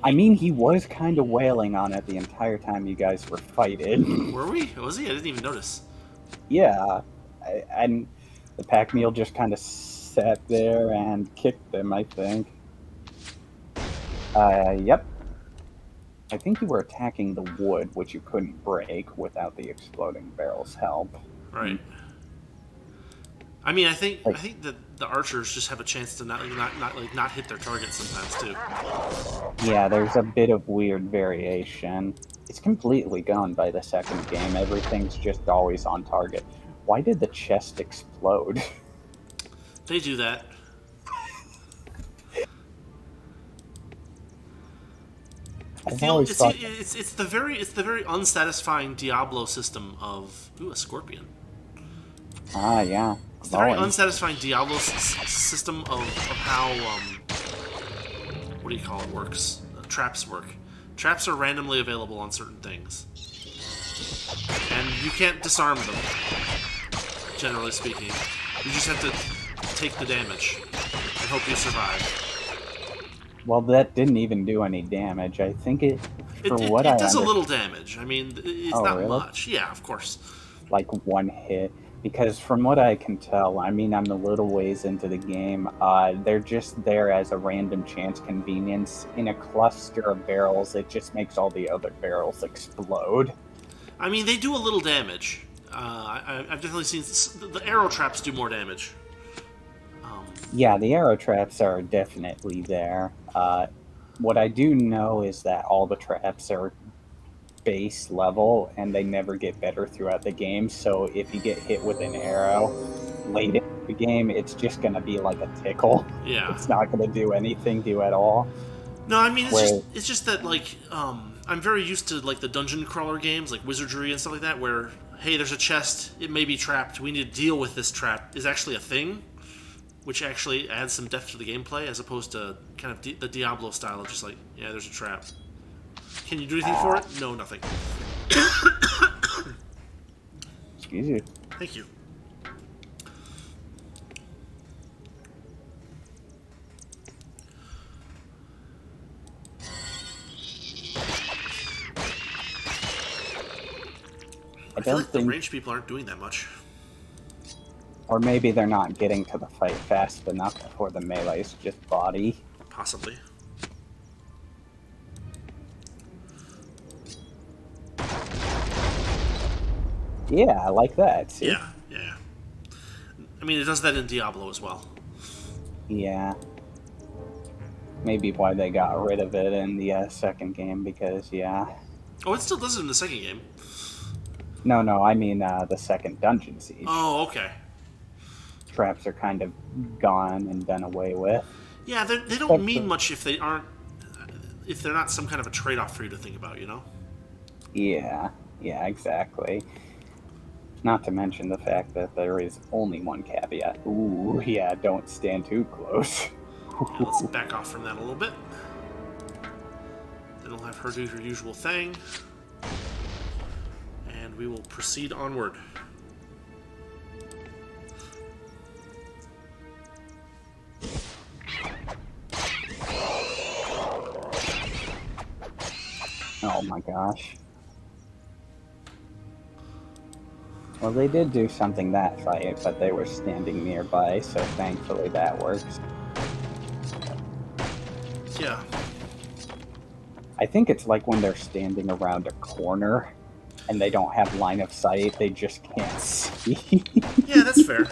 I mean, he was kind of wailing on it the entire time you guys were fighting. Were we? Was he? I didn't even notice. Yeah. And the pack mule just kind of sat there and kicked them, I think. Yep. I think you were attacking the wood, which you couldn't break without the exploding barrel's help. Right. I mean, I think that the archers just have a chance to not hit their targets sometimes too. Yeah, there's a bit of weird variation. It's completely gone by the second game. Everything's just always on target. Why did the chest explode? They do that. It's the very unsatisfying Diablo system of a scorpion. Ah, yeah. It's the very unsatisfying Diablo system of how what do you call it works? Traps work. Traps are randomly available on certain things, and you can't disarm them. Generally speaking, you just have to take the damage and hope you survive. Well, that didn't even do any damage. I think it. It does a little damage. I mean, it's not really? much. Yeah, of course. Like one hit. Because from what I can tell, I mean, I'm a little ways into the game. They're just there as a random chance convenience. In a cluster of barrels, it just makes all the other barrels explode. I mean, they do a little damage. I've definitely seen the arrow traps do more damage. Yeah, the arrow traps are definitely there. What I do know is that all the traps are base level and they never get better throughout the game. So if you get hit with an arrow late in the game, it's just going to be like a tickle. Yeah. It's not going to do anything to you at all. No, I mean, it's just that, like, I'm very used to, like, the dungeon crawler games, like Wizardry and stuff like that, where, hey, there's a chest, it may be trapped, we need to deal with this trap, is actually a thing, which actually adds some depth to the gameplay, as opposed to kind of the Diablo style of just like, yeah, there's a trap. Can you do anything for it? No, nothing. Excuse you. Thank you. I feel like the ranged people aren't doing that much. Or maybe they're not getting to the fight fast enough before the melee's just body. Possibly. Yeah, I like that. See? Yeah. I mean, it does that in Diablo as well. Yeah. Maybe why they got rid of it in the second game, because, yeah. Oh, it still does it in the second game. No, I mean the second Dungeon Siege. Oh, okay. Traps are kind of gone and done away with. Yeah, they don't mean much if they aren't... if they're not some kind of a trade-off for you to think about, you know? Yeah, exactly. Not to mention the fact that there is only one caveat. Ooh, yeah, don't stand too close. Yeah, let's back off from that a little bit. Then we'll have her do her usual thing. And we will proceed onward. Oh my gosh. Well, they did do something that fight, but they were standing nearby, so thankfully that works. Yeah. I think it's like when they're standing around a corner and they don't have line of sight, they just can't see. Yeah, that's fair.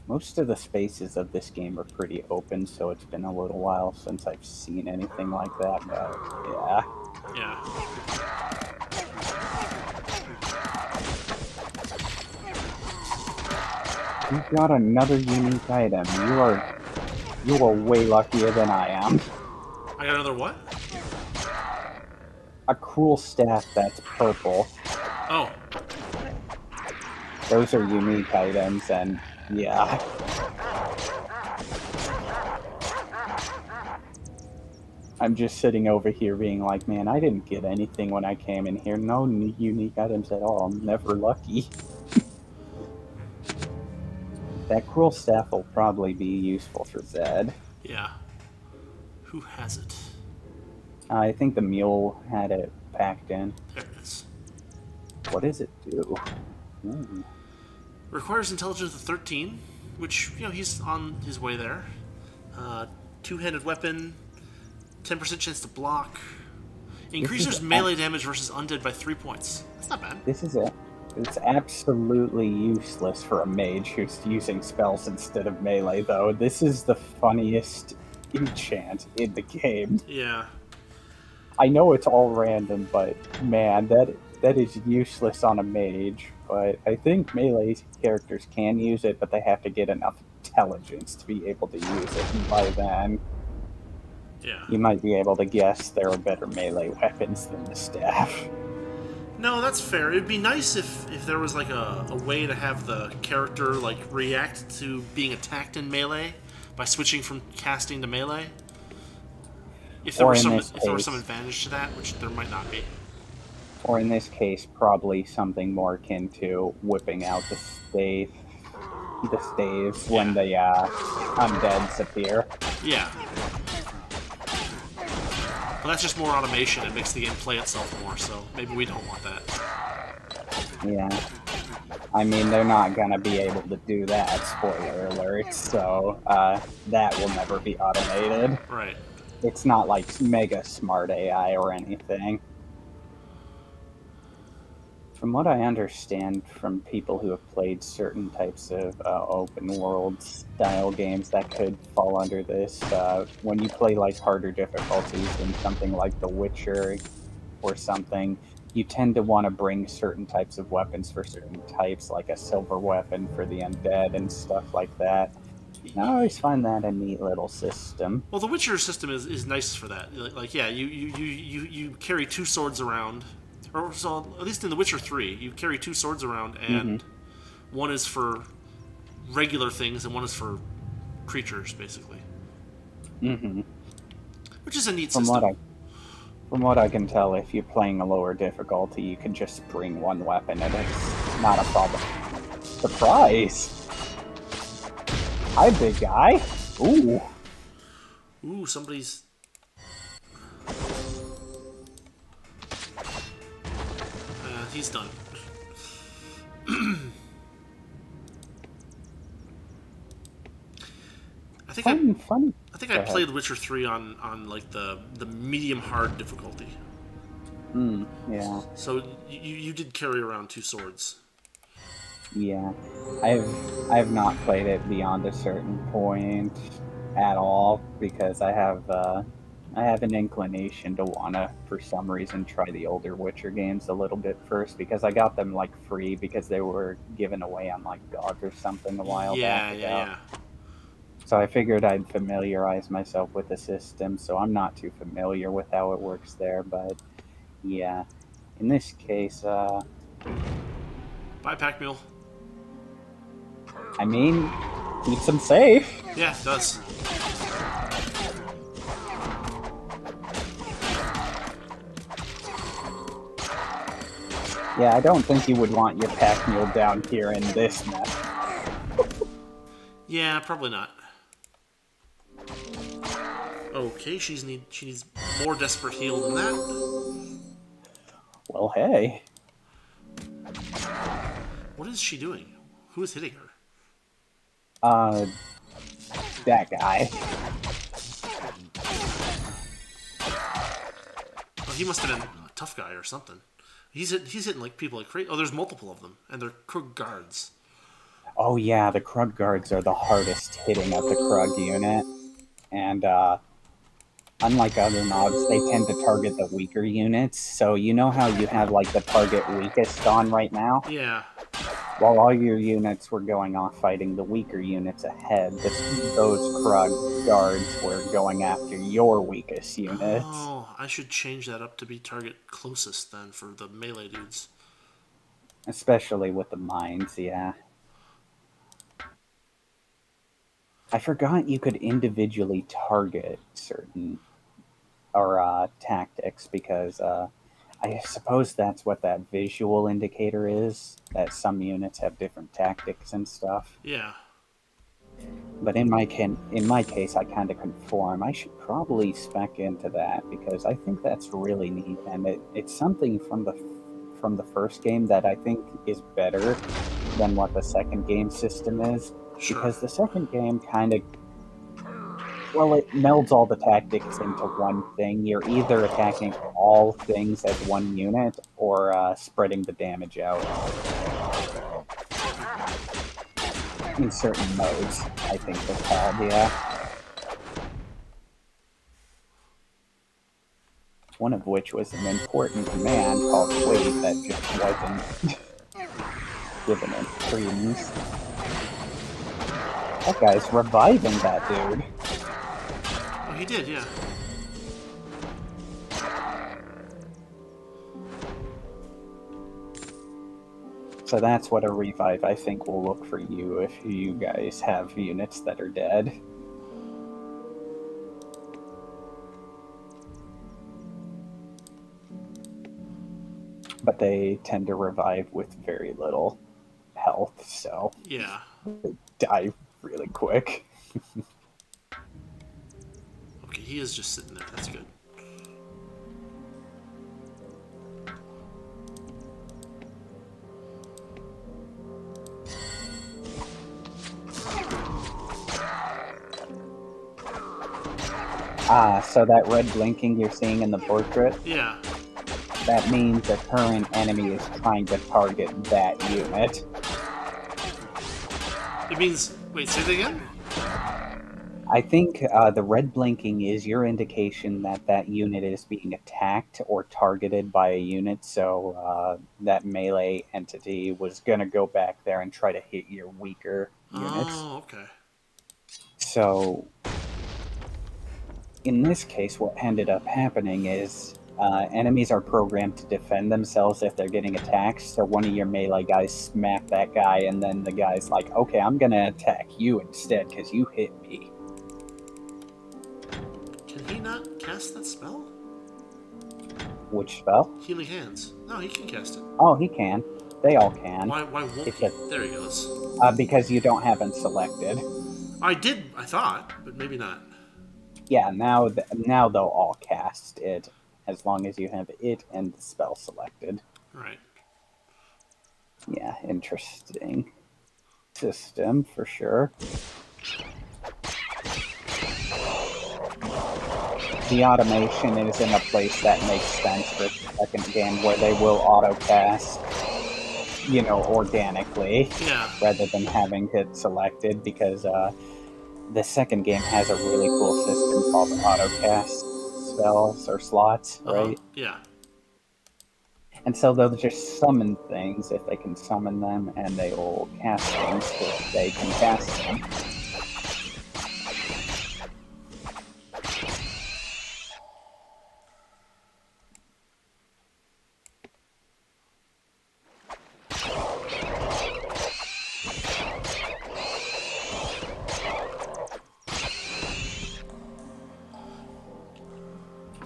Most of the spaces of this game are pretty open, so it's been a little while since I've seen anything like that, but yeah. Yeah. You've got another unique item. You are way luckier than I am. I got another what? A cruel staff that's purple. Oh. Those are unique items, and yeah. I'm just sitting over here being like, man, I didn't get anything when I came in here. No unique items at all. I'm never lucky. That cruel staff will probably be useful for Zed. Yeah. Who has it? I think the mule had it packed in. There it is. What does it do? Requires intelligence of 13, which, you know, he's on his way there. Two-handed weapon, 10% chance to block. Increases melee damage versus undead by 3 points. That's not bad. This is it. It's absolutely useless for a mage who's using spells instead of melee, though. This is the funniest enchant in the game. Yeah. I know it's all random, but man, that is useless on a mage. But I think melee characters can use it, but they have to get enough intelligence to be able to use it. And by then, yeah, you might be able to guess there are better melee weapons than the staff. No, that's fair. It'd be nice if there was like a way to have the character like react to being attacked in melee by switching from casting to melee. If there was some advantage to that, which there might not be. Or in this case, probably something more akin to whipping out the staff the staves when the undeads appear. Yeah. Well, that's just more automation. It makes the game play itself more, so maybe we don't want that. Yeah. I mean, they're not gonna be able to do that, spoiler alert, so that will never be automated. Right. It's not like mega smart AI or anything. From what I understand from people who have played certain types of open world style games that could fall under this, when you play like harder difficulties in something like The Witcher or something, you tend to want to bring certain types of weapons for certain types, like a silver weapon for the undead and stuff like that. And I always find that a neat little system. Well, the Witcher system is nice for that. Like, yeah, you carry 2 swords around, or so at least in The Witcher 3, you carry 2 swords around, and one is for regular things and one is for creatures, basically. Which is a neat system. From what I can tell, if you're playing a lower difficulty, you can just bring one weapon and it's not a problem. Surprise! Hi, big guy! Ooh! Ooh, somebody's... he's done. I think I played Witcher 3 on like the medium hard difficulty. Yeah. So you did carry around 2 swords. Yeah. I've not played it beyond a certain point at all because I have an inclination to wanna, for some reason, try the older Witcher games a little bit first because I got them like free because they were given away on like GOG or something a while back ago. Yeah. So I figured I'd familiarize myself with the system, so I'm not too familiar with how it works there, but yeah. In this case, Bye, Pack Mule. I mean, keeps them safe. Yeah, it does. Yeah, I don't think you would want your pack mule down here in this mess. Yeah, probably not. Okay, she needs more desperate heal than that. Well, hey. What is she doing? Who is hitting her? That guy. Oh, he must have been a tough guy or something. He's hitting like people like crazy. Oh, there's multiple of them, and they're Krug guards. Oh yeah, the Krug guards are the hardest hitting of the Krug unit, and unlike other mobs, they tend to target the weaker units. So you know how you have like the target weakest on right now? Yeah. While all your units were going off fighting the weaker units ahead, those Krug guards were going after your weakest units. Oh, I should change that up to be target closest then for the melee dudes. Especially with the mines, yeah. I forgot you could individually target certain tactics because I suppose that's what that visual indicator is, that some units have different tactics and stuff. Yeah. But in my case, I kind of conform. I should probably spec into that because I think that's really neat, and it's something from the first game that I think is better than what the second game system is. Sure. Because the second game kind of, well, it melds all the tactics into one thing. You're either attacking all things as one unit or spreading the damage out. In certain modes, I think they're called, yeah. One of which was an important command called wait that just wasn't given in credence. That guy's reviving that dude. Oh, he did, yeah. So that's what a revive, I think, will look for you if you guys have units that are dead. But they tend to revive with very little health, so... Yeah. It die really quick. Okay, he is just sitting there. That's good. So that red blinking you're seeing in the portrait? Yeah. That means the current enemy is trying to target that unit. It means... Wait, say that again? I think the red blinking is your indication that that unit is being attacked or targeted by a unit, so that melee entity was going to go back there and try to hit your weaker units. Oh, okay. So, in this case, what ended up happening is enemies are programmed to defend themselves if they're getting attacked, so one of your melee guys smacked that guy, and then the guy's like, okay, I'm going to attack you instead because you hit me. Can he not cast that spell? Which spell? Healing Hands. No, he can cast it. Oh, he can. They all can. Why won't he? There he goes. Because you don't have it selected. I did, I thought, but maybe not. Yeah, now they'll all cast it, as long as you have it and the spell selected. Right. Yeah, interesting system, for sure. The automation is in a place that makes sense for the second game, where they will auto-cast, you know, organically, rather than having it selected, because the second game has a really cool system called auto-cast spells or slots, right? Yeah. And so they'll just summon things if they can summon them, and they will cast things if they can cast them.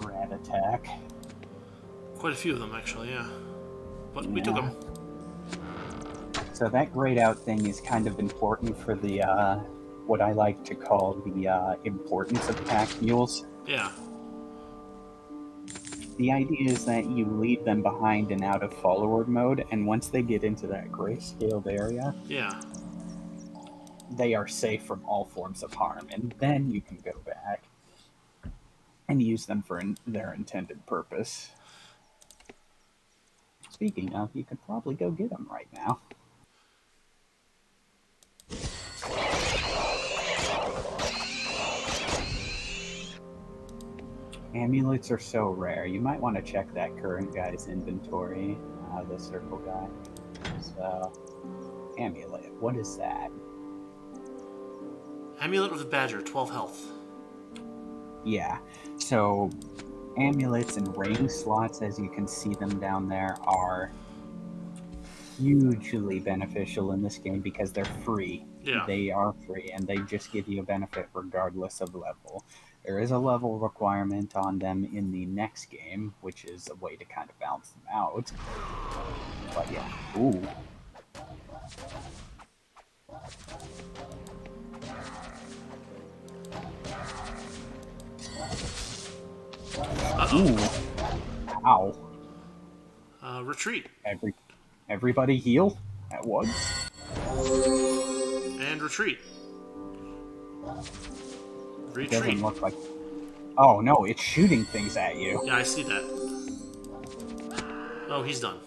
Rat attack. Quite a few of them, actually, yeah. But we took them. So that grayed out thing is kind of important for the, what I like to call the importance of pack mules. Yeah. The idea is that you leave them behind and out of follower mode, and once they get into that gray-scaled area, they are safe from all forms of harm, and then you can go back and use them for their intended purpose. Speaking of, you could probably go get them right now. Amulets are so rare. You might want to check that current guy's inventory, the circle guy. So, amulet, what is that? Amulet of the Badger, 12 health. Yeah, so amulets and ring slots, as you can see them down there, are hugely beneficial in this game because they're free. Yeah. They are free, and they just give you a benefit regardless of level. There is a level requirement on them in the next game, which is a way to kind of balance them out. But yeah, ooh. Ooh. Ow. Retreat. Everybody heal at once. And retreat. It doesn't look like... Oh no, it's shooting things at you. Yeah, I see that. Oh, he's done.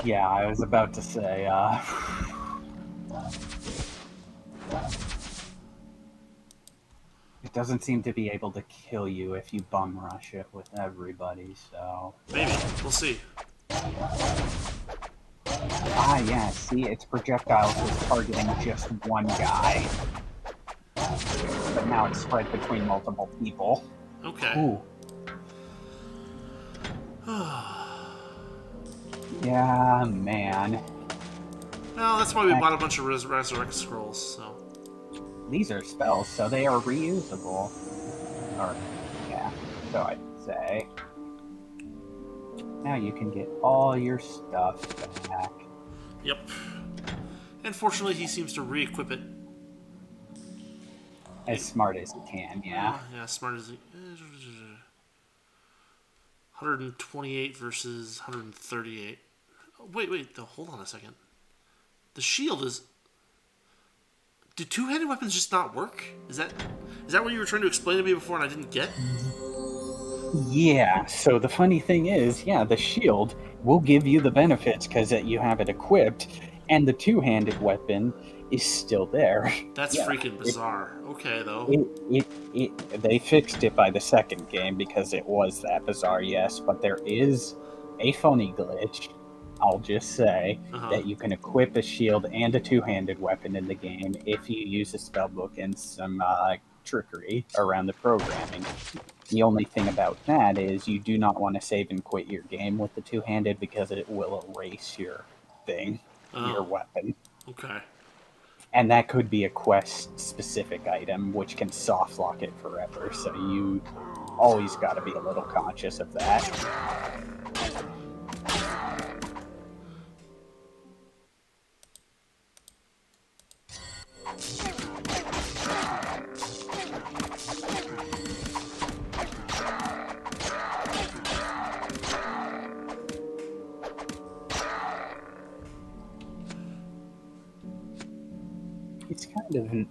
Yeah, I was about to say, it doesn't seem to be able to kill you if you bum rush it with everybody, so... Maybe. We'll see. Ah, yeah, see, its projectiles is targeting just one guy. But now it's spread between multiple people. Okay. Ooh. Yeah, man. Well, that's why we bought a bunch of Resurrect Scrolls, so... These are spells, so they are reusable. Or, yeah, so I'd say. Now you can get all your stuff back. Yep. And fortunately, he seems to re-equip it. As smart as he can, yeah. Yeah, smart as he... 128 versus 138. Wait, hold on a second. The shield is... Do two-handed weapons just not work? Is that what you were trying to explain to me before and I didn't get? Yeah, so the funny thing is, yeah, the shield will give you the benefits because you have it equipped, and the two-handed weapon is still there. That's freaking bizarre. Okay, though. They fixed it by the second game because it was that bizarre, yes, but there is a funny glitch, I'll just say, that you can equip a shield and a two-handed weapon in the game if you use a spellbook and some trickery around the programming. The only thing about that is you do not want to save and quit your game with the two-handed because it will erase your thing, your weapon. Okay. And that could be a quest-specific item, which can soft lock it forever, so you always got to be a little conscious of that.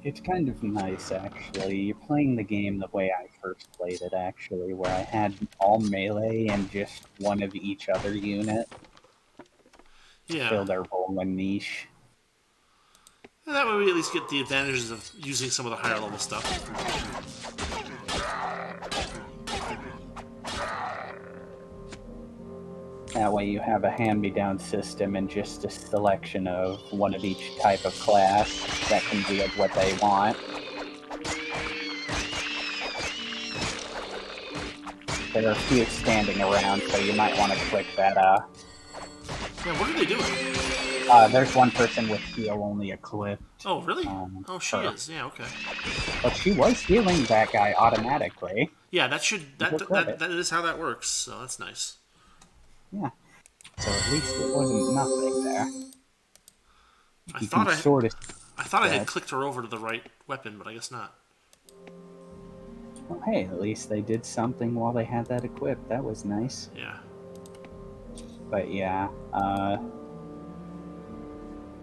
It's kind of nice, actually. You're playing the game the way I first played it, actually, where I had all melee and just one of each other unit to fill their role and niche. And that way we at least get the advantages of using some of the higher level stuff. That way you have a hand-me-down system and just a selection of one of each type of class that can wield what they want. There are a few standing around, so you might want to click that, Yeah, what are they doing? There's one person with heal only equipped. Oh, really? Oh, she is. Yeah, okay. But she was healing that guy automatically. Yeah, that is how that works, so that's nice. Yeah. So at least it wasn't nothing there. I thought I had clicked her over to the right weapon, but I guess not. Well, hey, at least they did something while they had that equipped. That was nice. Yeah. But yeah,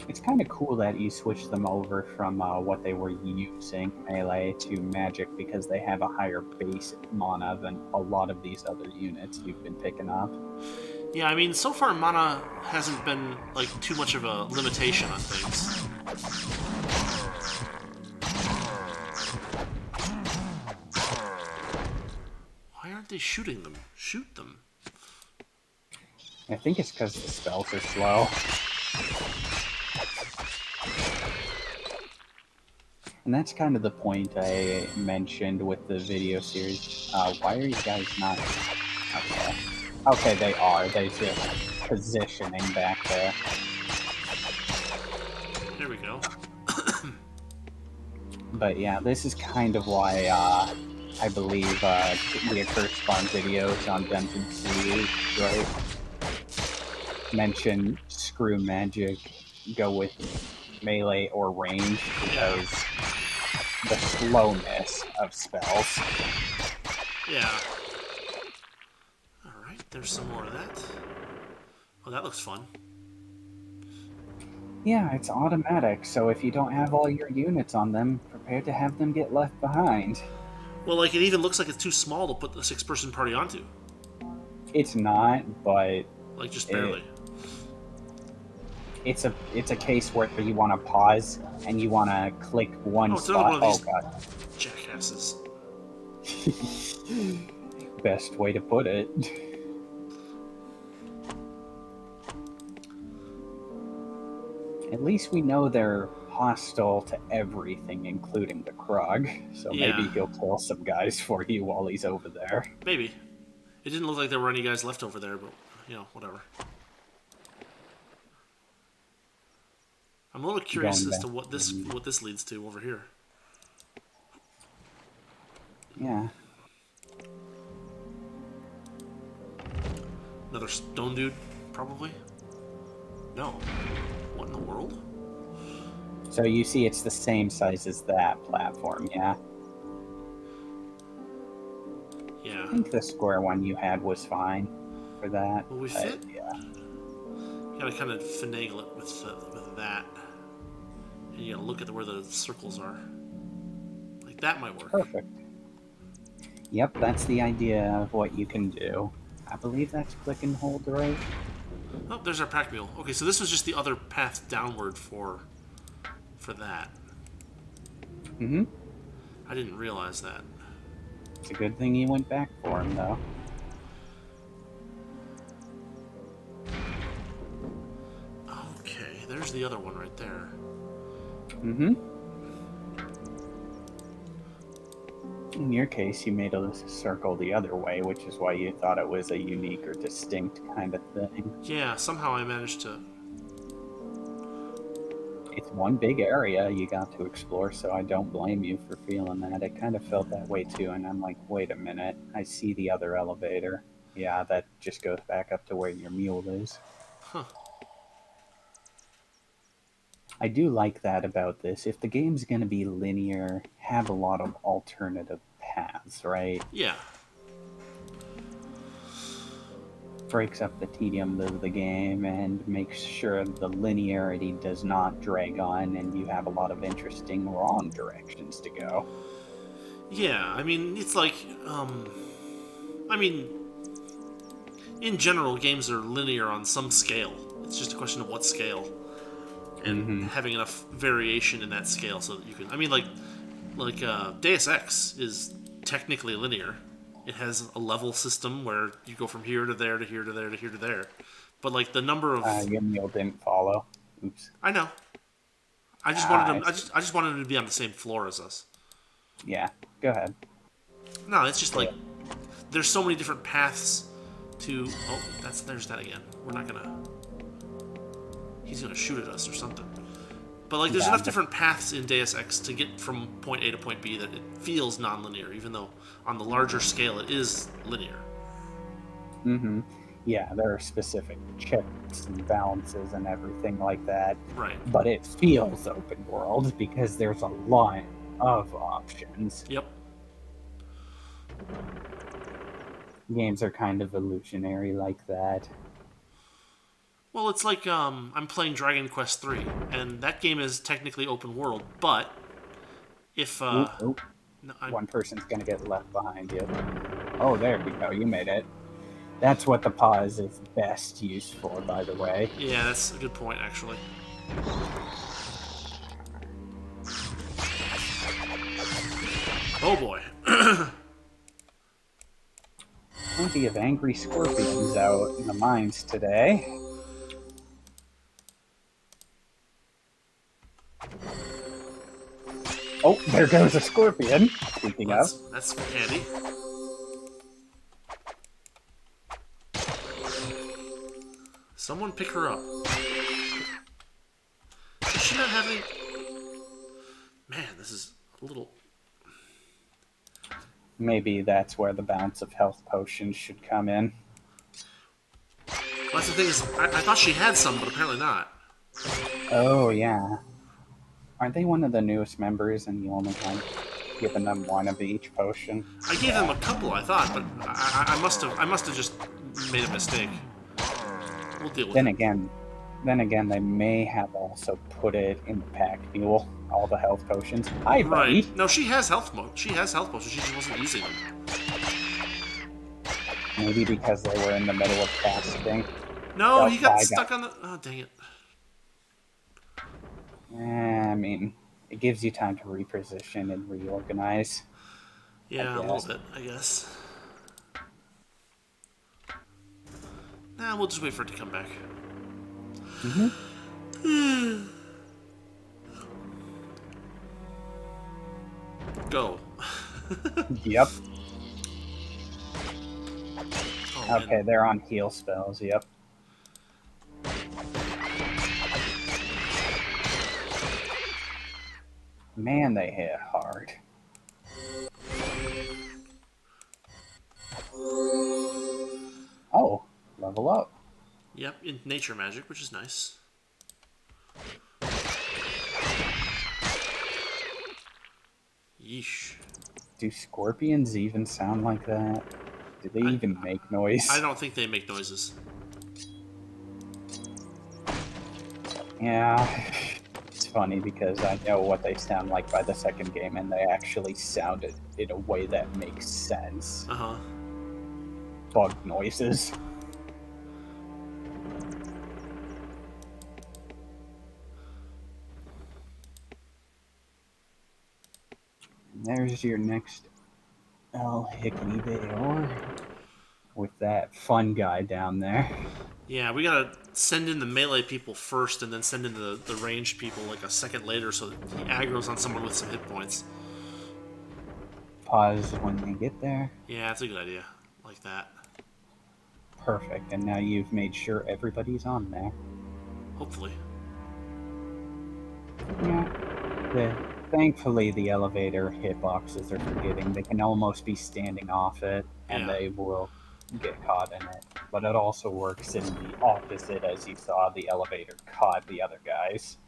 it's kind of cool that you switch them over from what they were using, melee, to magic, because they have a higher base mana than a lot of these other units you've been picking up. Yeah, I mean, so far mana hasn't been, like, too much of a limitation on things. Why aren't they shooting them? Shoot them. I think it's because the spells are slow. And that's kind of the point I mentioned with the video series. Why are you guys not... Okay. Okay, they are. They're just positioning back there. There we go. But yeah, this is kind of why I believe the Accursed Farm videos on Dungeon Series, right? Mention screw magic, go with melee or range, because the slowness of spells. Yeah. Alright, there's some more of that. Oh, that looks fun. Yeah, it's automatic, so if you don't have all your units on them, prepare to have them get left behind. Well, like, it even looks like it's too small to put the 6-person party onto. It's not, but... Like, just barely. It's a case where you want to pause, and you want to click one spot. Oh, God. Jackasses. Best way to put it. At least we know they're hostile to everything, including the Krog. So maybe he'll kill some guys for you while he's over there. Maybe. It didn't look like there were any guys left over there, but, you know, whatever. I'm a little curious as to what this leads to over here. Yeah. Another stone dude, probably? No. What in the world? So you see it's the same size as that platform, yeah? Yeah. I think the square one you had was fine for that. Will we fit? Yeah. You gotta kind of finagle it with that. And you gotta look at where the circles are. Like, that might work. Perfect. Yep, that's the idea of what you can do. I believe that's click and hold, right? Oh, there's our pack mule. Okay, so this was just the other path downward for that. Mm-hmm. I didn't realize that. It's a good thing you went back for him, though. Okay, there's the other one right there. Mm-hmm. In your case, you made a circle the other way, which is why you thought it was a unique or distinct kind of thing. Yeah, somehow I managed to... It's one big area you got to explore, so I don't blame you for feeling that. It kind of felt that way too, and I'm like, wait a minute, I see the other elevator. Yeah, that just goes back up to where your mule is. Huh. I do like that about this. If the game's going to be linear, have a lot of alternative paths, right? Yeah. Breaks up the tedium of the game and makes sure the linearity does not drag on and you have a lot of interesting wrong directions to go. Yeah, I mean, it's like, I mean, in general, games are linear on some scale. It's just a question of what scale. And having enough variation in that scale so that you can... I mean, like Deus Ex is technically linear. It has a level system where you go from here to there to here to there to here to there. But, like, the number of... Your mule didn't follow. Oops. I know. I just wanted him... I just wanted him to be on the same floor as us. Yeah, go ahead. No, it's just like there's so many different paths to... Oh, there's that again. We're not gonna... He's gonna shoot at us or something. But, like, there's enough different paths in Deus Ex to get from point A to point B that it feels non-linear, even though on the larger scale it is linear. Mm-hmm. Yeah, there are specific checks and balances and everything like that. Right. But it feels open world because there's a lot of options. Yep. Games are kind of illusionary like that. Well, it's like I'm playing Dragon Quest III, and that game is technically open world, but if Oop. No, one person's gonna get left behind you. Oh, there we go. You made it. That's what the pause is best used for, by the way. Yeah, that's a good point, actually. Oh boy. Plenty of angry scorpions out in the mines today. Oh, there goes a scorpion. Speaking of. That's handy. Someone pick her up. Does she not have any... Man, this is a little... Maybe that's where the bounce of health potions should come in. Well, that's the thing is, I thought she had some, but apparently not. Oh, yeah. Aren't they one of the newest members and you only have given them one of each potion? I gave them a couple, I thought, but I must have just made a mistake. We'll deal with it. Then again, they may have also put it in the pack mule, all the health potions. Hi, buddy. Right. No, she has health She has health potions. She just wasn't using them. Maybe because they were in the middle of casting. No, he got stuck on the... Oh, dang it. I mean, it gives you time to reposition and reorganize. Yeah, a little bit, I guess. Nah, we'll just wait for it to come back. Go. Yep. Oh, okay, man. they're on heal spells, yep. Man, they hit hard. Oh, level up. Yep, in nature magic, which is nice. Yeesh. Do scorpions even sound like that? Do they even make noise? I don't think they make noises. Yeah, it's funny because I know what they sound like by the second game, and they actually sounded in a way that makes sense. Uh-huh. Bug noises. There's your next El Hickney Bayor with that fun guy down there. Yeah, we gotta send in the melee people first and then send in the ranged people like a second later so that he aggroes on someone with some hit points. Pause when they get there. Yeah, that's a good idea. Like that. Perfect, and now you've made sure everybody's on there. Hopefully. Yeah. Thankfully, the elevator hitboxes are forgiving. They can almost be standing off it, and they will get caught in it. But it also works in the opposite, as you saw the elevator caught the other guys.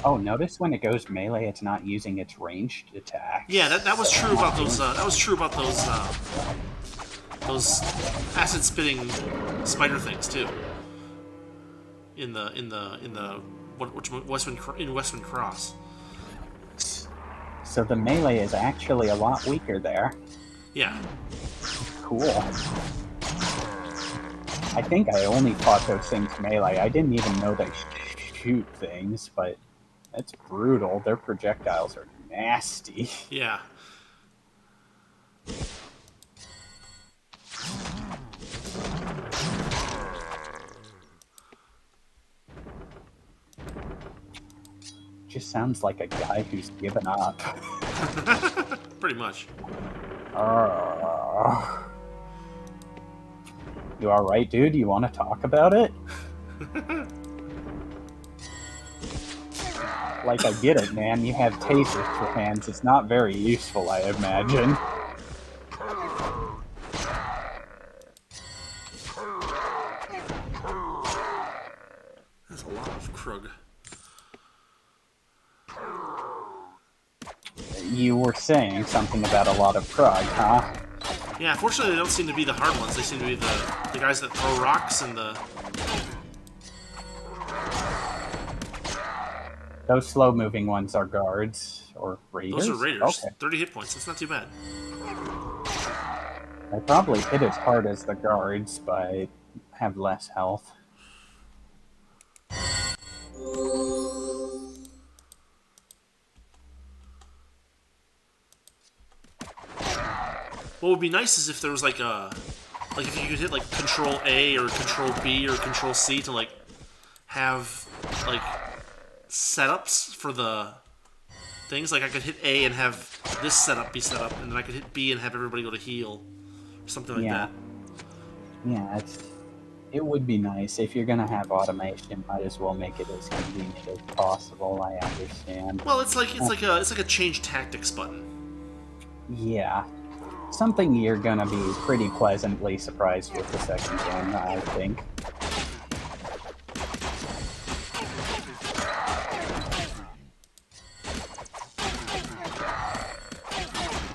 Oh, notice when it goes melee, it's not using its ranged attack. Yeah, that was true about those. That was true about those acid spitting spider things too. In Westman Cross. So the melee is actually a lot weaker there. Yeah. Cool. I think I only fought those things melee. I didn't even know they shoot things, but that's brutal. Their projectiles are nasty. Yeah. Just sounds like a guy who's given up. Pretty much. You alright, dude? You want to talk about it? Like, I get it, man. You have tasers for hands. It's not very useful, I imagine. That's a lot of Krug. You were saying something about a lot of Krug, huh? Yeah, fortunately they don't seem to be the hard ones. They seem to be the guys that throw rocks and the... Those slow-moving ones are guards, or raiders? Those are raiders. Okay. 30 hit points. That's not too bad. They probably hit as hard as the guards, but have less health. What would be nice is if there was like a... Like if you could hit like Control A or Control B or Control C to like have like setups for the things. Like I could hit A and have this setup be set up, and then I could hit B and have everybody go to heal. Or something like that. Yeah, it would be nice. If you're gonna have automation, might as well make it as convenient as possible. I understand. Well, it's like a change tactics button. Yeah. Something you're gonna be pretty pleasantly surprised with the second game, I think.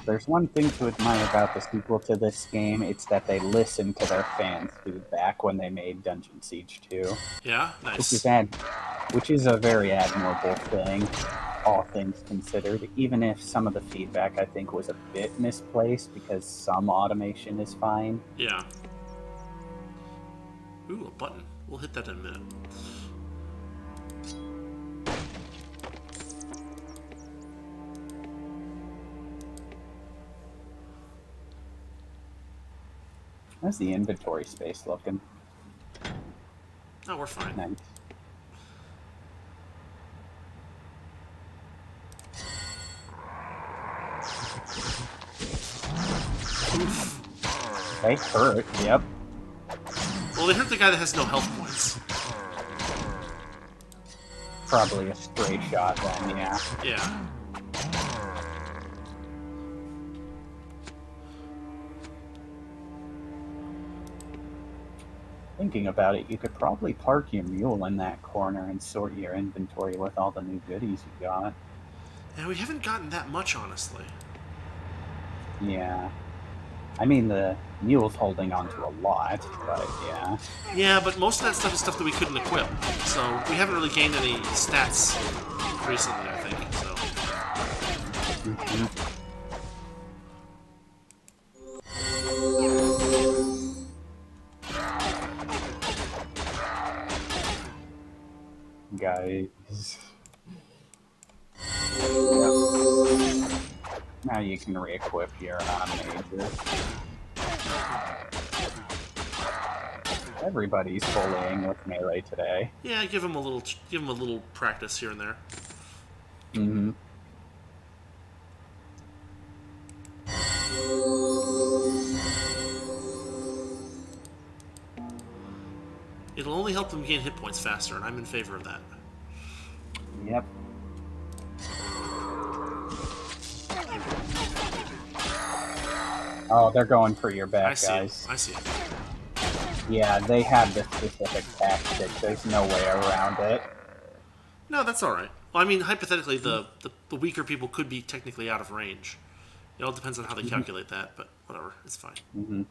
There's one thing to admire about the sequel to this game, it's that they listened to their fans' feedback when they made Dungeon Siege 2. Yeah, nice. Which is a very admirable thing, all things considered, even if some of the feedback I think was a bit misplaced, because some automation is fine. Yeah. Ooh, a button. We'll hit that in a minute. How's the inventory space looking? Oh, we're fine. Nice. They hurt, yep. Well, they hurt the guy that has no health points. Probably a stray shot then, yeah. Yeah. Thinking about it, you could probably park your mule in that corner and sort your inventory with all the new goodies you got. And we haven't gotten that much, honestly. Yeah. I mean, the mule's holding on to a lot, but yeah. Yeah, but most of that stuff is stuff that we couldn't equip. So we haven't really gained any stats recently, I think. So. Mm-hmm. Guys. Yep. Now you can re-equip your major. Everybody's bullying with melee today. Yeah, give him a little practice here and there. Mm-hmm. It'll only help them gain hit points faster, and I'm in favor of that. Yep. Oh, they're going for your back, guys. I see it. Yeah, they have the specific tactic. There's no way around it. No, that's all right. Well, I mean, hypothetically, the weaker people could be technically out of range. It all depends on how they calculate that, but whatever, it's fine. Mm-hmm.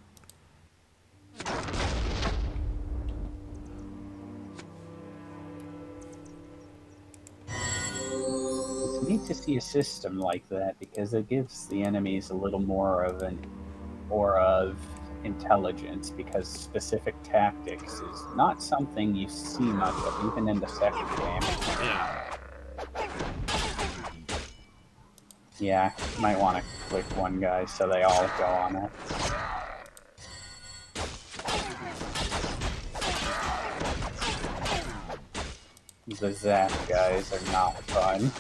It's neat to see a system like that because it gives the enemies a little more of an aura of intelligence, because specific tactics is not something you see much of, even in the second game. Yeah. Yeah, you might want to click one guy so they all go on it. The zap guys are not fun.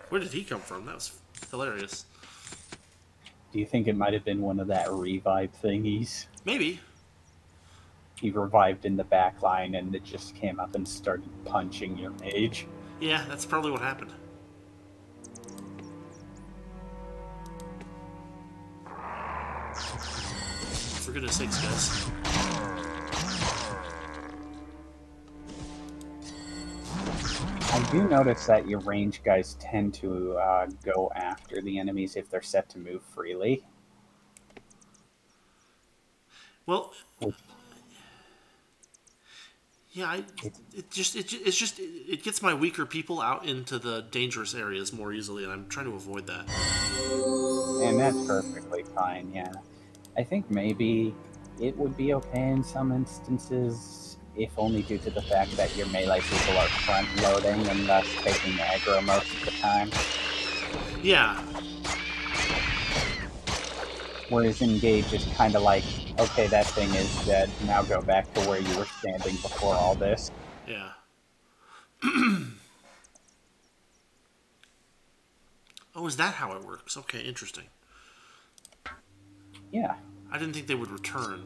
Where did he come from? That was hilarious. Do you think it might have been one of that revive thingies? Maybe. He revived in the back line and it just came up and started punching your mage. Yeah, that's probably what happened. For goodness sakes, guys. I do notice that your range guys tend to go after the enemies if they're set to move freely. Well, yeah, it gets my weaker people out into the dangerous areas more easily, and I'm trying to avoid that. And that's perfectly fine, yeah. I think maybe it would be okay in some instances, if only due to the fact that your melee people are front-loading and thus taking aggro most of the time. Yeah. Whereas engage is kind of like, okay, that thing is dead, now go back to where you were standing before all this. Yeah. Oh, is that how it works? Okay, interesting. Yeah. I didn't think they would return.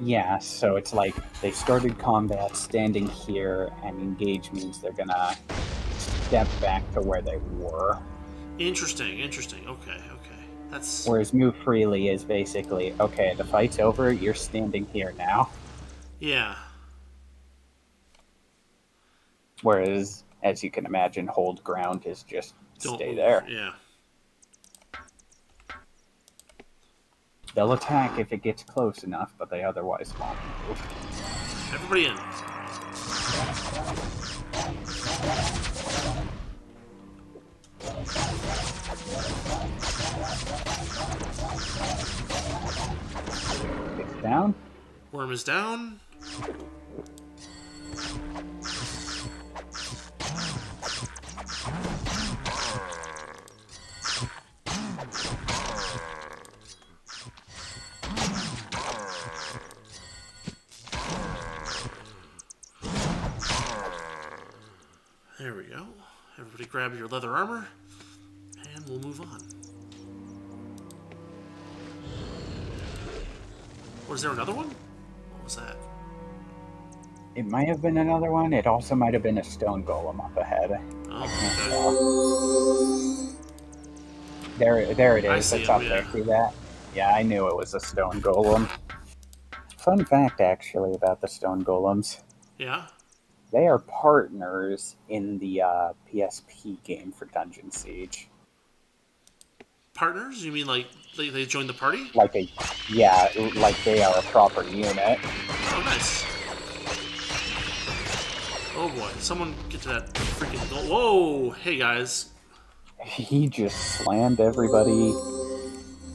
Yeah, so it's like they started combat standing here, and engage means they're gonna step back to where they were. Interesting, interesting. Okay, okay. That's... Whereas move freely is basically, okay, the fight's over, you're standing here now. Yeah. Whereas, as you can imagine, hold ground is just stay there. Yeah. They'll attack if it gets close enough, but they otherwise won't move. Everybody in. It's down. Worm is down. There we go. Everybody grab your leather armor, and we'll move on. Or is there another one? What was that? It might have been another one. It also might have been a stone golem up ahead. Oh, okay. There it I is. see It's it, up there. See that? Yeah, I knew it was a stone golem. Fun fact, actually, about the stone golems. Yeah? They are partners in the PSP game for Dungeon Siege. Partners? You mean like they joined the party? Like they are a proper unit. Oh, nice. Oh boy, someone get to that freaking goal. Whoa! Hey guys. He just slammed everybody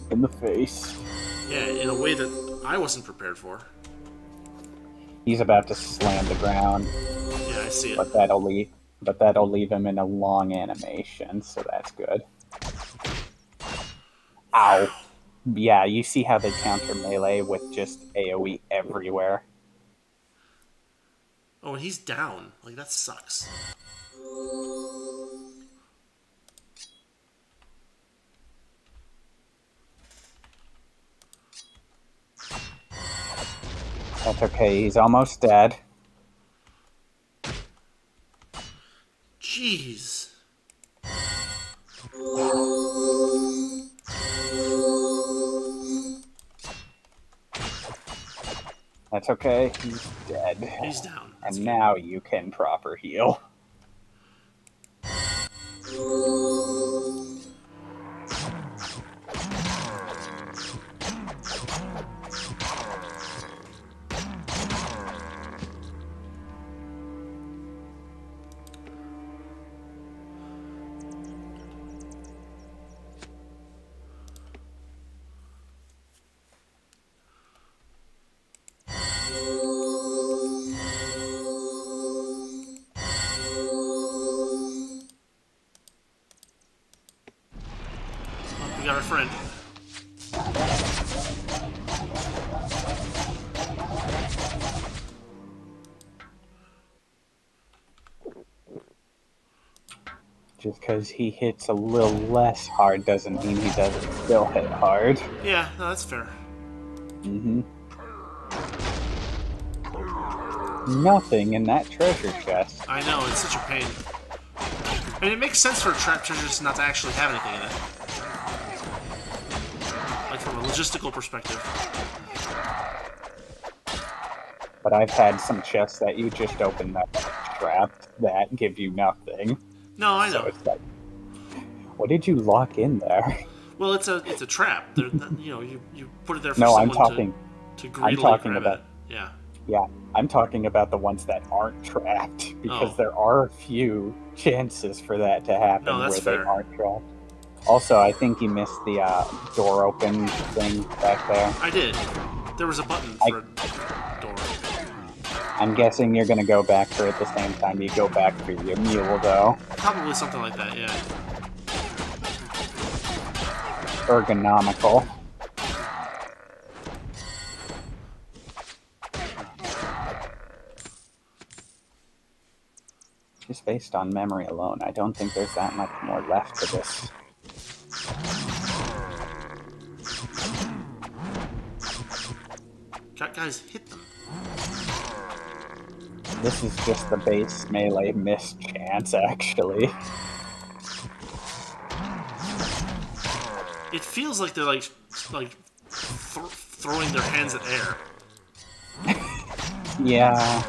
in the face. Yeah, in a way that I wasn't prepared for. He's about to slam the ground. Yeah, I see it. But that'll leave him in a long animation, so that's good. Ow. Yeah, you see how they counter melee with just AoE everywhere. Oh, and he's down. Like, that sucks. That's okay, he's almost dead. Jeez. That's okay, he's dead. He's down. And now you can proper heal. We got our friend. Just because he hits a little less hard doesn't mean he doesn't still hit hard. Yeah, no, that's fair. Mm-hmm. Nothing in that treasure chest. I know, it's such a pain. I mean, it makes sense for a trap treasure just not to actually have anything in it. Like, from a logistical perspective. But I've had some chests that you just open that trapped that give you nothing. No, I know. So it's like, what did you lock in there? Well, it's a trap. You know, you put it there for No, someone I'm talking. to I'm greedily talking grab about. it. Yeah. Yeah, I'm talking about the ones that aren't trapped because there are a few chances for that to happen No, that's where fair. they aren't trapped. Also, I think you missed the door open thing back there. I did. There was a button for a door. I'm guessing you're going to go back for it at the same time you go back for your mule, though. Probably something like that, yeah. Ergonomical. Just based on memory alone, I don't think there's that much more left to this. Guys, hit them. This is just the base melee miss chance, actually. It feels like they're throwing their hands at air. Yeah.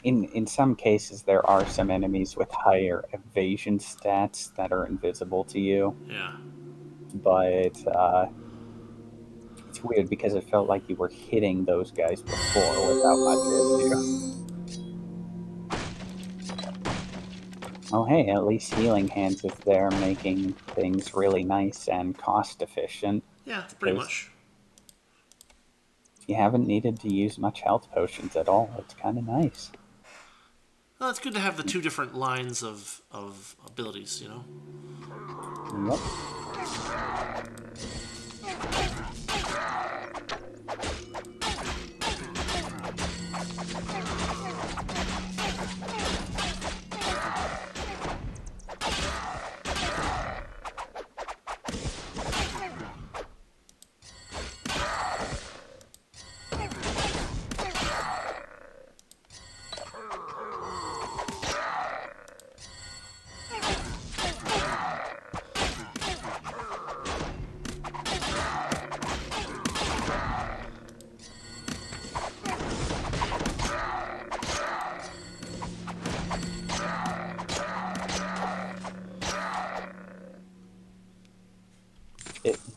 In some cases, there are some enemies with higher evasion stats that are invisible to you. Yeah. But it's weird because it felt like you were hitting those guys before without much issue. Oh hey, at least Healing Hands is there making things really nice and cost efficient. Yeah, pretty much. You haven't needed to use much health potions at all. It's kind of nice. Well, it's good to have the two different lines of abilities, you know? Yep.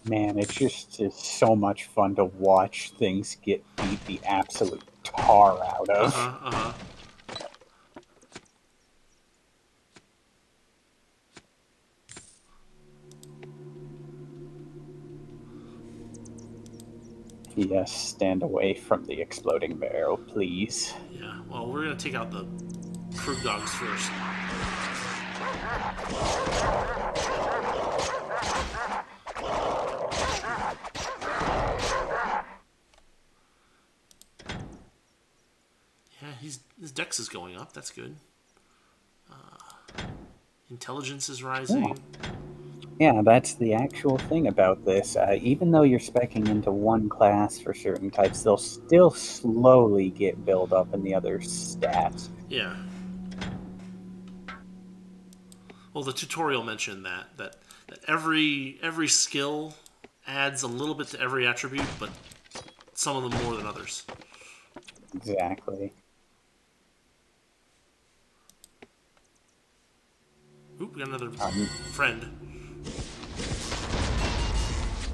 Man, it's just it's so much fun to watch things get beat the absolute tar out of. Yes, stand away from the exploding barrel, please. Yeah, well, we're gonna take out the Krug dogs first. Yeah, his dex is going up. That's good. Intelligence is rising. Yeah, that's the actual thing about this. Even though you're speccing into one class for certain types, they'll still slowly get built up in the other stats. Yeah. Well, the tutorial mentioned that every skill adds a little bit to every attribute, but some of them more than others. Exactly. Oop, we got another friend.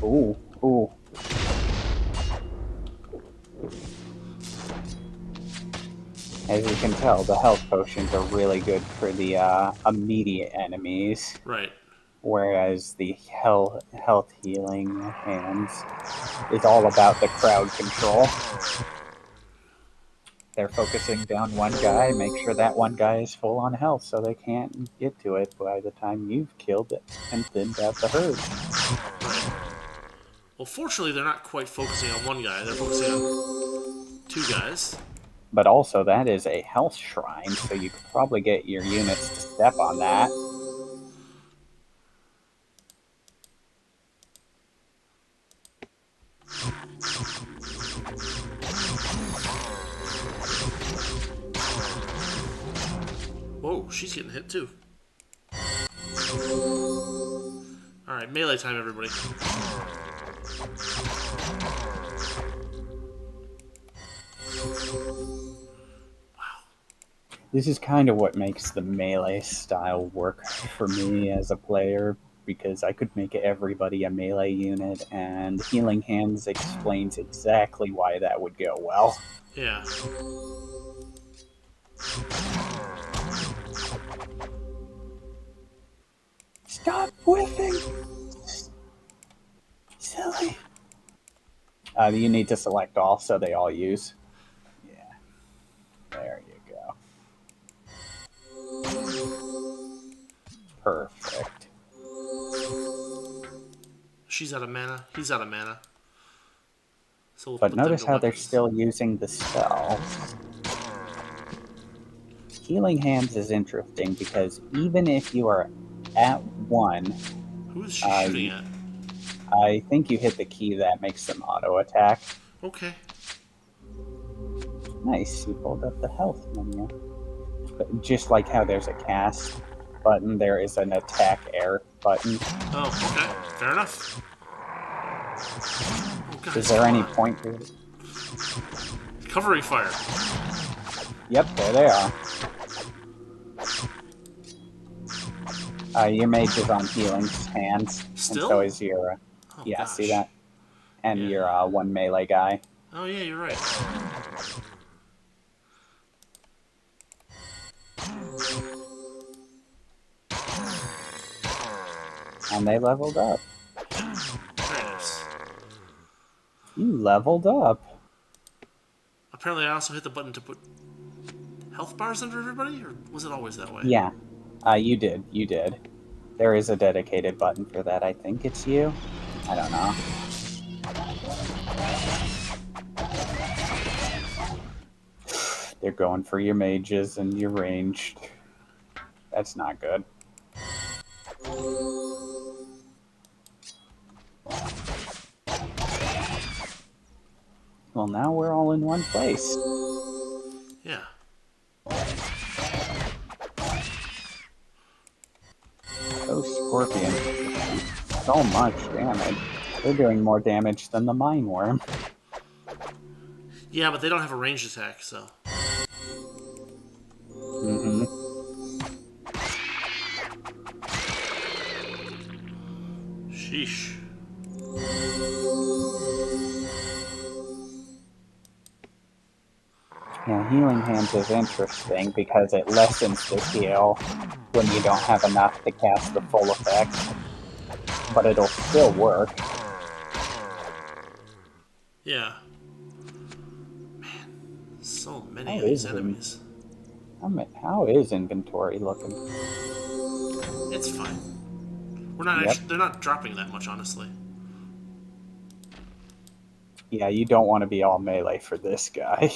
Ooh, ooh. As you can tell, the health potions are really good for the immediate enemies. Right. Whereas the health healing hands is all about the crowd control. They're focusing down one guy, make sure that one guy is full on health so they can't get to it by the time you've killed it and thinned out the herd. Well, fortunately, they're not quite focusing on one guy. They're focusing on two guys. But also, that is a health shrine, so you could probably get your units to step on that. Whoa, she's getting hit too. Alright, melee time, everybody. This is kind of what makes the melee style work for me as a player, because I could make everybody a melee unit, and Healing Hands explains exactly why that would go well. Yeah. Stop whiffing! Silly. You need to select all, so they all use. Yeah. There you go. Perfect. She's out of mana. He's out of mana. So we'll But notice how they're still using the spell. Healing Hands is interesting because even if you are at one... Who is she shooting at? I think you hit the key that makes them auto-attack. Okay. Nice, you pulled up the health menu. But just like how there's a cast button, there is an attack air button. Oh, okay. Fair enough. Oh, God, is there any point to it? Covering fire. Yep, there they are. Your mage is on Healing Hands. Still? And so is your... yeah, gosh. See that? And your one melee guy. Oh, yeah, you're right. And they leveled up. Very nice. You leveled up. Apparently, I also hit the button to put health bars under everybody, or was it always that way? Yeah, you did. You did. There is a dedicated button for that. I think it's you. I don't know. They're going for your mages and your ranged. That's not good. Well, now we're all in one place. Yeah. Oh, Scorpion. So much damage. They're doing more damage than the Mine Worm. Yeah, but they don't have a ranged attack, so... Mm-hmm. Sheesh. Yeah, Healing Hands is interesting because it lessens the heal when you don't have enough to cast the full effect, but it'll still work. Yeah. Man, so many of these enemies. How is inventory looking? It's fine. We're not actually, they're not dropping that much, honestly. Yeah, you don't want to be all melee for this guy.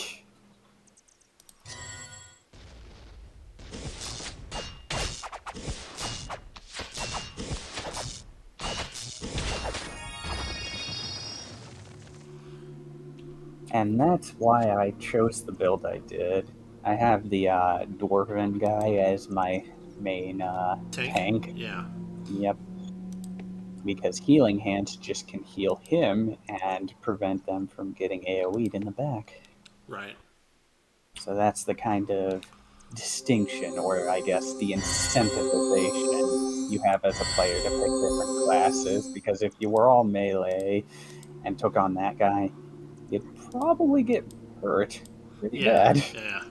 And that's why I chose the build I did. I have the Dwarven guy as my main tank. Yeah. Yep. Because Healing Hands just can heal him and prevent them from getting AoE'd in the back. Right. So that's the kind of distinction, or I guess the incentivization you have as a player to pick different classes. Because if you were all melee and took on that guy, you'd probably get hurt pretty bad. Yeah.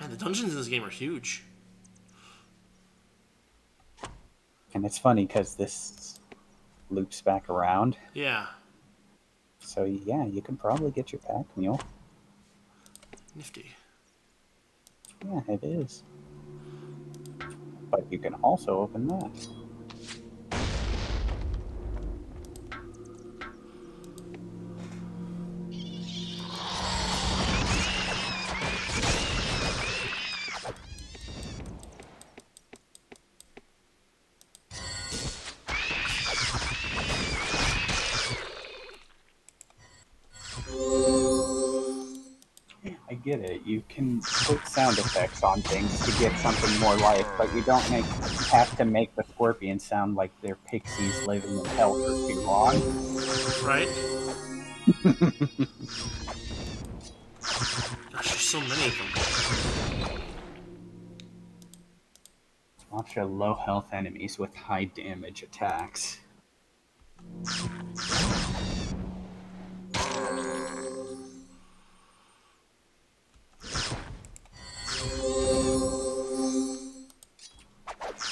Man, the dungeons in this game are huge. And it's funny because this loops back around. Yeah. So yeah, you can probably get your pack mule. Nifty. Yeah, it is. But you can also open that. I get it. You can put sound effects on things to get something more life, but you don't have to make the scorpions sound like they're pixies living in hell for too long. Right? Gosh, there's so many of them. Lots of low health enemies with high damage attacks.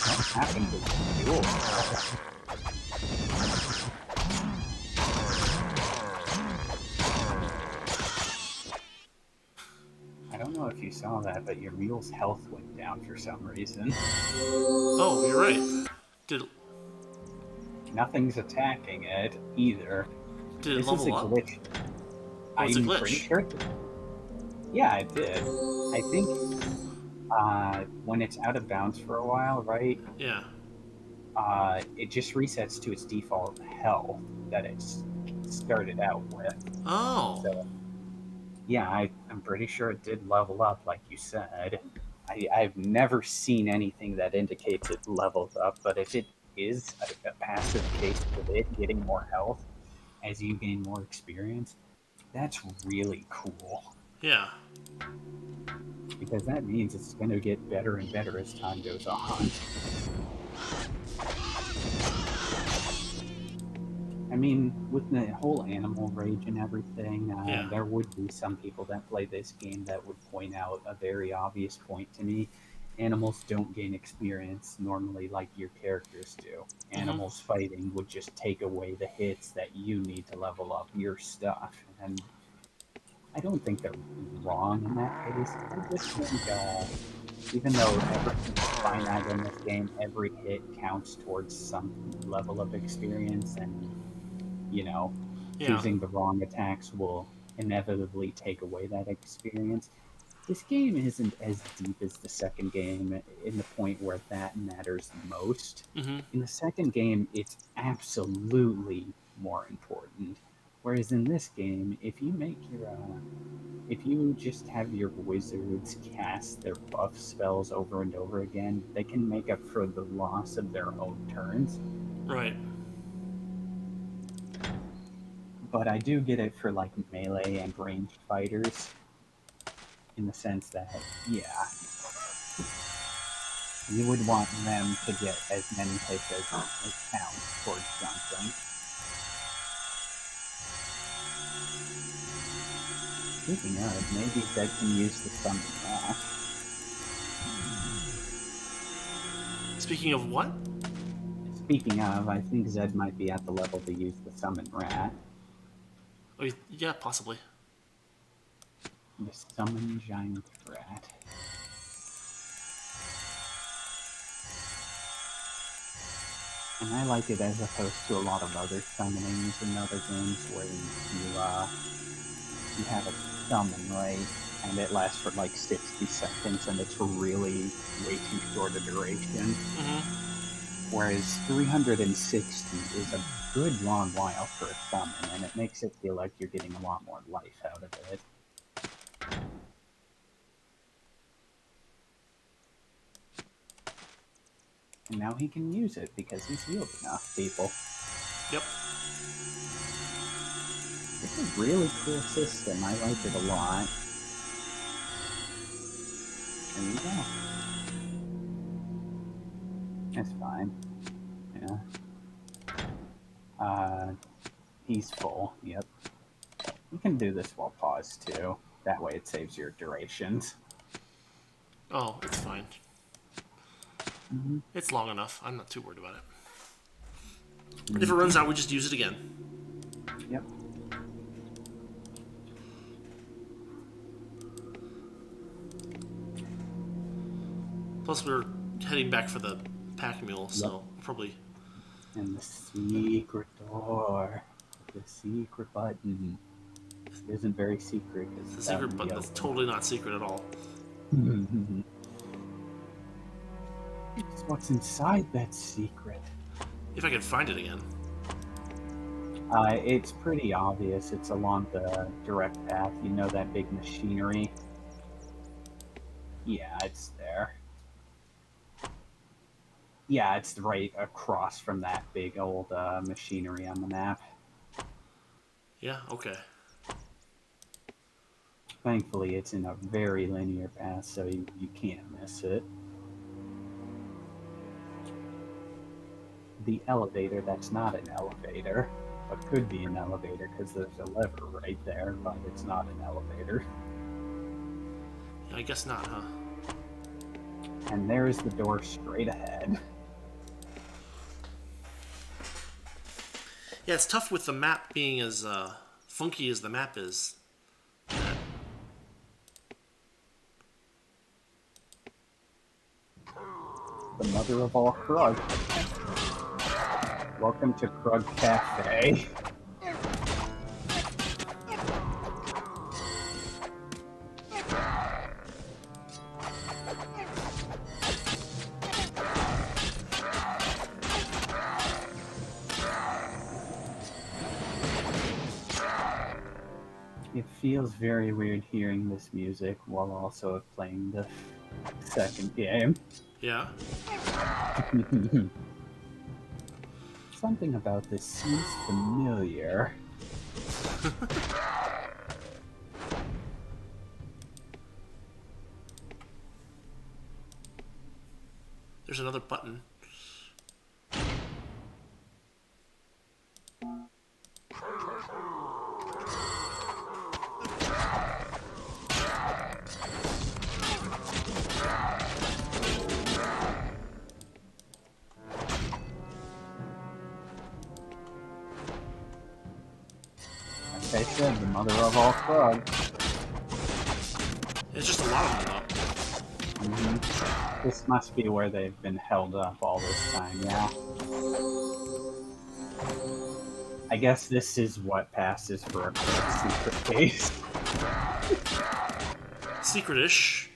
What happened to the mule? I don't know if you saw that, but your mule's health went down for some reason. Oh, you're right. Nothing's attacking it either. Did it This level is a up? glitch. Oh, it's a I'm glitch. pretty sure. Yeah, it did. I think when it's out of bounds for a while, right? Yeah. It just resets to its default health that it started out with. Oh. So, yeah, I'm pretty sure it did level up, like you said. I've never seen anything that indicates it levels up, but if it is a passive case of it getting more health as you gain more experience, that's really cool. Yeah. Because that means it's going to get better and better as time goes on. I mean, with the whole animal rage and everything, there would be some people that play this game that would point out a very obvious point to me. Animals don't gain experience normally like your characters do. Animals fighting would just take away the hits that you need to level up your stuff. And I don't think they're wrong in that case. I just think, even though everything's finite in this game, every hit counts towards some level of experience, and, you know, choosing the wrong attacks will inevitably take away that experience. This game isn't as deep as the second game in the point where that matters the most. In the second game, it's absolutely more important. Whereas in this game, if you just have your wizards cast their buff spells over and over again, they can make up for the loss of their own turns. Right. But I do get it for like melee and ranged fighters, in the sense that, yeah, you would want them to get as many hits as counts towards something. Speaking of, maybe Zed can use the summon rat. Speaking of what? Speaking of, I think Zed might be at the level to use the summon rat. Oh, yeah, possibly. The summon giant rat. And I like it as opposed to a lot of other summonings in other games where you have a summon, right? And it lasts for like 60 seconds and it's really way too short a duration. Mm-hmm. Whereas 360 is a good long while for a summon, and it makes it feel like you're getting a lot more life out of it. And now he can use it because he's healed enough people. Yep. It's a really cool system. I like it a lot. There you go. That's fine. Yeah. He's full. Yep. You can do this while paused too. That way it saves your durations. Oh, it's fine. Mm-hmm. It's long enough. I'm not too worried about it. And if it runs out, we just use it again. Yep. Plus, we're heading back for the pack mule, so probably. And the secret door. The secret button. It isn't very secret. It's the secret button. That's totally not secret at all. It's what's inside that secret. If I can find it again. It's pretty obvious. It's along the direct path. You know that big machinery? Yeah, it's there. Yeah, it's right across from that big old machinery on the map. Yeah, okay. Thankfully, it's in a very linear path, so you can't miss it. The elevator, that's not an elevator, but could be an elevator because there's a lever right there, but it's not an elevator. Yeah, I guess not, huh? And there's the door straight ahead. Yeah, it's tough with the map being as funky as the map is. The mother of all Krug. Welcome to Krug Cafe. It feels very weird hearing this music while also playing the second game. Yeah. Something about this seems familiar. There's another button. Like I said, the mother of all Krug. It's just a lot of them, though. This must be where they've been held up all this time, yeah. I guess this is what passes for a secret case. Secret-ish.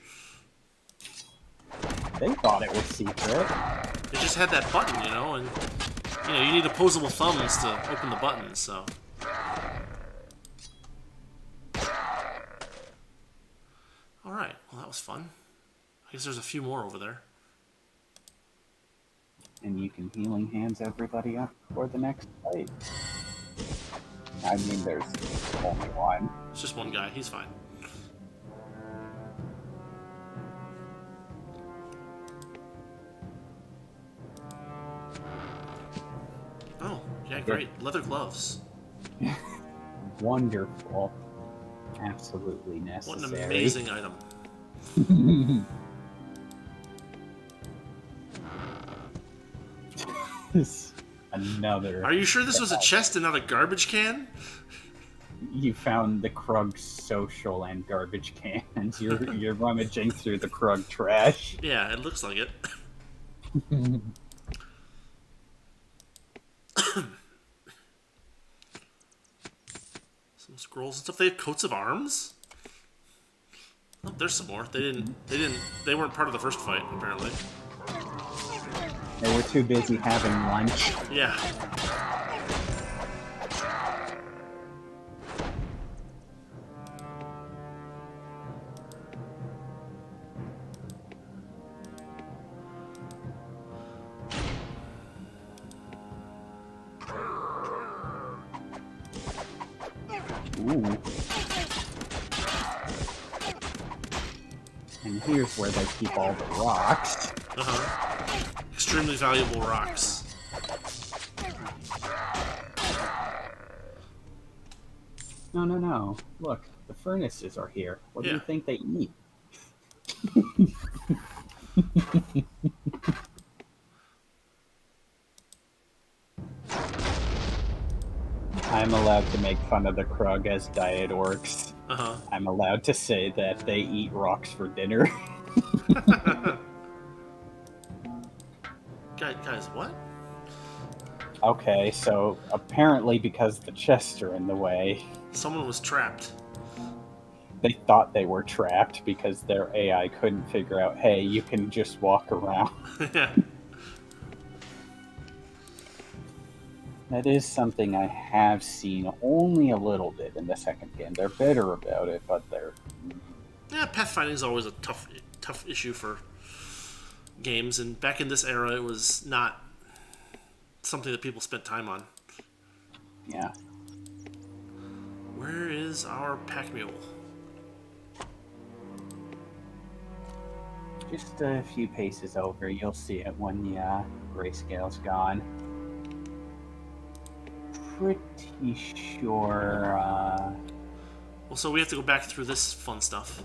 They thought it was secret. It just had that button, you know, and you need opposable thumbs to open the buttons, so. Alright, well that was fun. I guess there's a few more over there. And you can healing hands everybody up for the next fight. I mean, there's only one. It's just one guy, he's fine. Oh, yeah, great. Leather gloves. Wonderful. Absolutely What necessary. an amazing item. Another. Are you sure this was a chest and not a garbage can? You found the Krug social and garbage cans. You're rummaging through the Krug trash. Yeah, it looks like it. Some scrolls and stuff. They have coats of arms? Oh, there's some more. They weren't part of the first fight, apparently. They were too busy having lunch. Yeah. Ooh. And here's where they keep all the rocks. Extremely valuable rocks. No. Look, the furnaces are here. What do you think they eat? I'm allowed to make fun of the Krug as diet orcs. I'm allowed to say that they eat rocks for dinner. Guys, what? Okay, so apparently because the chests are in the way, Someone was trapped. they thought they were trapped because their AI couldn't figure out, hey, you can just walk around. Yeah. That is something I have seen only a little bit in the second game. They're better about it, but they're... Yeah, pathfinding is always a tough issue for games, and back in this era, it was not something that people spent time on. Yeah. Where is our pack mule? Just a few paces over, you'll see it when the grayscale's gone. Pretty sure, Well, so we have to go back through this fun stuff.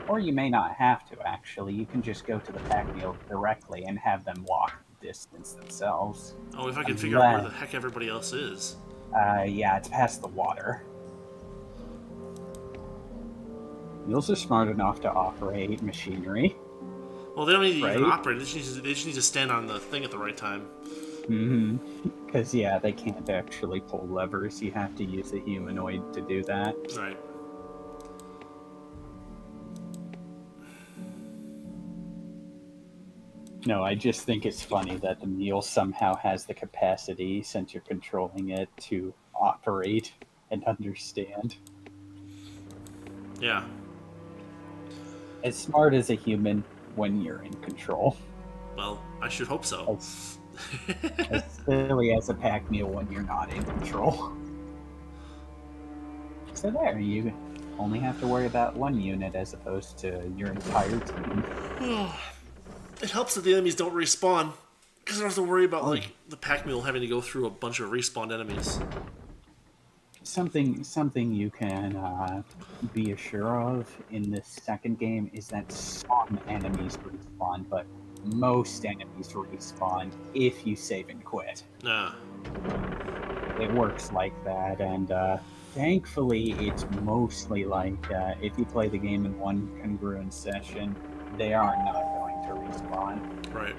or you may not have to, actually. You can just go to the pack mule directly and have them walk the distance themselves. Oh, if I can figure out where the heck everybody else is. Yeah, it's past the water. Mules are smart enough to operate machinery. Well, they don't need to even operate. They just need to stand on the thing at the right time. Because, yeah, they can't actually pull levers. You have to use a humanoid to do that. Right. No, I just think it's funny that the mule somehow has the capacity, since you're controlling it, to operate and understand. Yeah. As smart as a human when you're in control. Well, I should hope so. As silly as a pack mule when you're not in control. So there, you only have to worry about one unit as opposed to your entire team. It helps that the enemies don't respawn, because I don't have to worry about like the pack mule having to go through a bunch of respawned enemies. Something you can be assured of in this second game is that some enemies respawn, but most enemies respawn if you save and quit. Nah. It works like that, and thankfully it's mostly like if you play the game in one congruent session, they are not going to respawn. Right.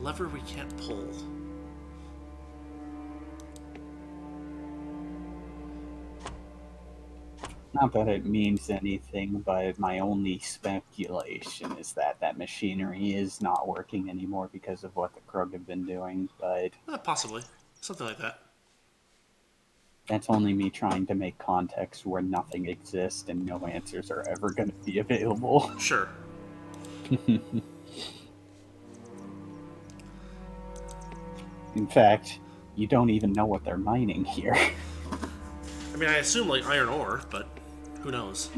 Lever we can't pull. Not that it means anything, but my only speculation is that that machinery is not working anymore because of what the Krug have been doing, but... Possibly. Something like that. That's only me trying to make context where nothing exists and no answers are ever going to be available. Sure. In fact, you don't even know what they're mining here. I mean, I assume like iron ore, but who knows?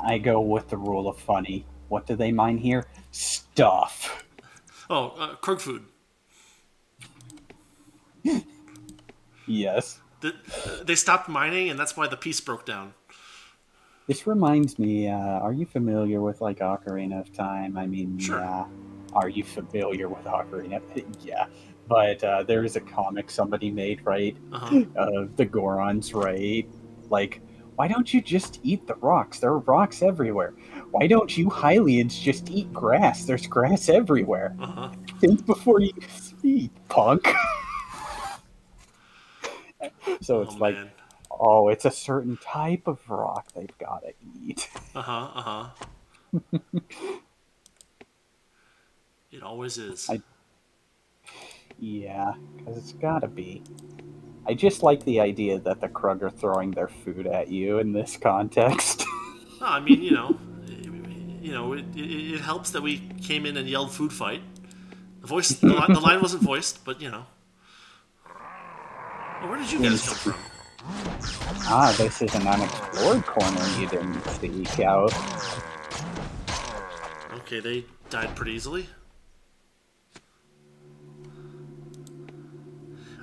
I go with the rule of funny. What do they mine here? Stuff. Oh, Krug food. Yes. They stopped mining, and that's why the peace broke down. This reminds me, are you familiar with, like, Ocarina of Time? I mean, Sure. Are you familiar with Ocarina? Yeah. But there is a comic somebody made, right? Of the Gorons, right? Like, why don't you just eat the rocks? There are rocks everywhere. Why don't you Hylians just eat grass? There's grass everywhere. Think before you speak, punk. So it's like, man. oh, it's a certain type of rock they've got to eat. It always is. Yeah, because it's got to be. I just like the idea that the Krug are throwing their food at you in this context. No, I mean, it helps that we came in and yelled "food fight." The line wasn't voiced, but Well, where did you guys come from? This is an unexplored corner you didn't seek out. Okay, they died pretty easily.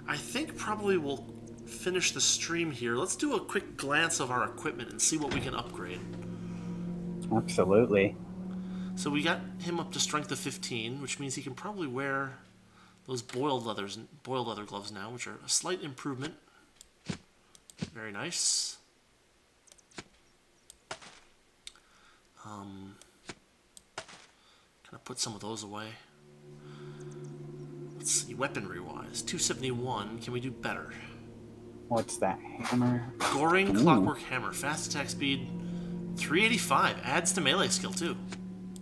I think probably we'll finish the stream here. Let's do a quick glance of our equipment and see what we can upgrade. Absolutely. So we got him up to strength of 15, which means he can probably wear those boiled leather gloves now, which are a slight improvement. Very nice. Kind of put some of those away. Let's see, weaponry-wise, 271. Can we do better? What's that hammer? Goring Clockwork Hammer, fast attack speed, 385. Adds to melee skill too.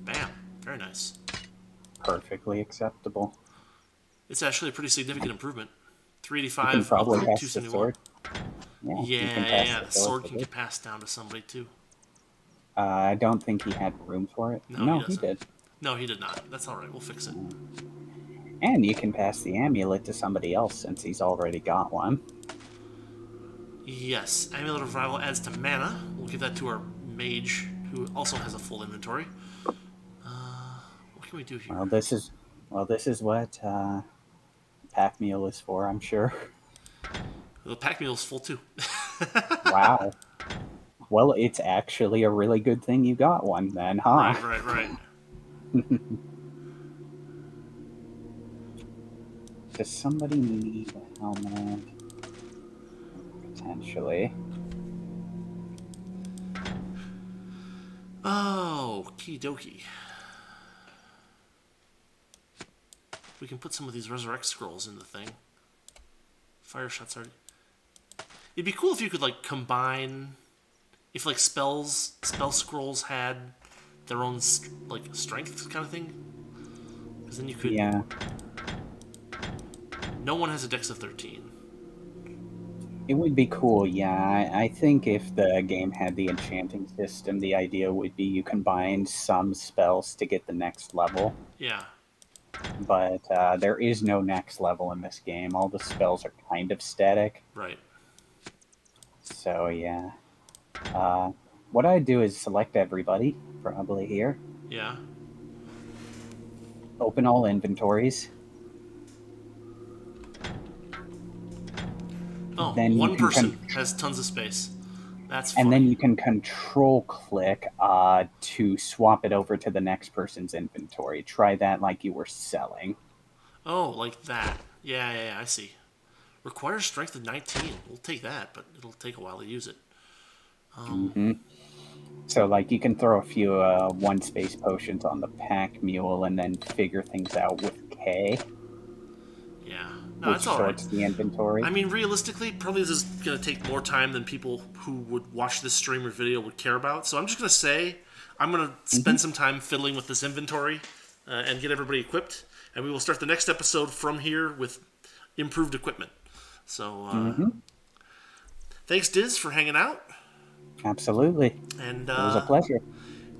Bam, very nice. Perfectly acceptable. It's actually a pretty significant improvement. You 385. can probably up to pass the 271. sword. Yeah, you can Yeah, pass the sword can get passed down to somebody too. I don't think he had room for it. No, he did. No, he did not. That's alright, we'll fix it. And you can pass the amulet to somebody else since he's already got one. Yes, Amulet of Revival adds to mana. We'll give that to our mage, who also has a full inventory. What can we do here? Well, this is what pack mule is for, I'm sure. The pack mule is full too. Wow. Well, it's actually a really good thing you got one then, huh? Right. Does somebody need a helmet? Potentially. Oh, okie dokie. We can put some of these resurrect scrolls in the thing. Fire shots already. It'd be cool if you could like combine, if like spell scrolls had their own like strength kind of thing, because then you could. Yeah. No one has a dex of 13. It would be cool, yeah. I think if the game had the enchanting system, the idea would be you combine some spells to get the next level. Yeah. But there is no next level in this game. All the spells are kind of static. Right. So, yeah. What I'd do is select everybody, probably here. Yeah. Open all inventories. Oh, Then one person has tons of space. That's funny. And then you can control click to swap it over to the next person's inventory. Try that like you were selling. Oh, like that. Yeah, I see. Requires strength of 19. We'll take that, but it'll take a while to use it. So, like, you can throw a few one-space potions on the pack mule and then figure things out with K. Yeah. No, that's all right. The inventory. I mean, realistically, probably this is going to take more time than people who would watch this stream or video would care about. So I'm just going to say I'm going to spend some time fiddling with this inventory and get everybody equipped. And we will start the next episode from here with improved equipment. So, thanks, Diz, for hanging out. Absolutely. And it was a pleasure.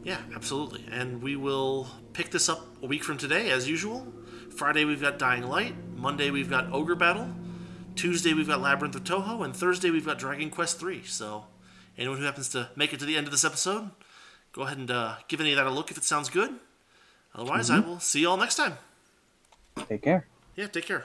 Yeah, absolutely. And we will pick this up a week from today, as usual. Friday, we've got Dying Light. Monday, we've got Ogre Battle. Tuesday, we've got Labyrinth of Toho. And Thursday, we've got Dragon Quest III. So, anyone who happens to make it to the end of this episode, go ahead and give any of that a look if it sounds good. Otherwise, I will see you all next time. Take care. Yeah, take care.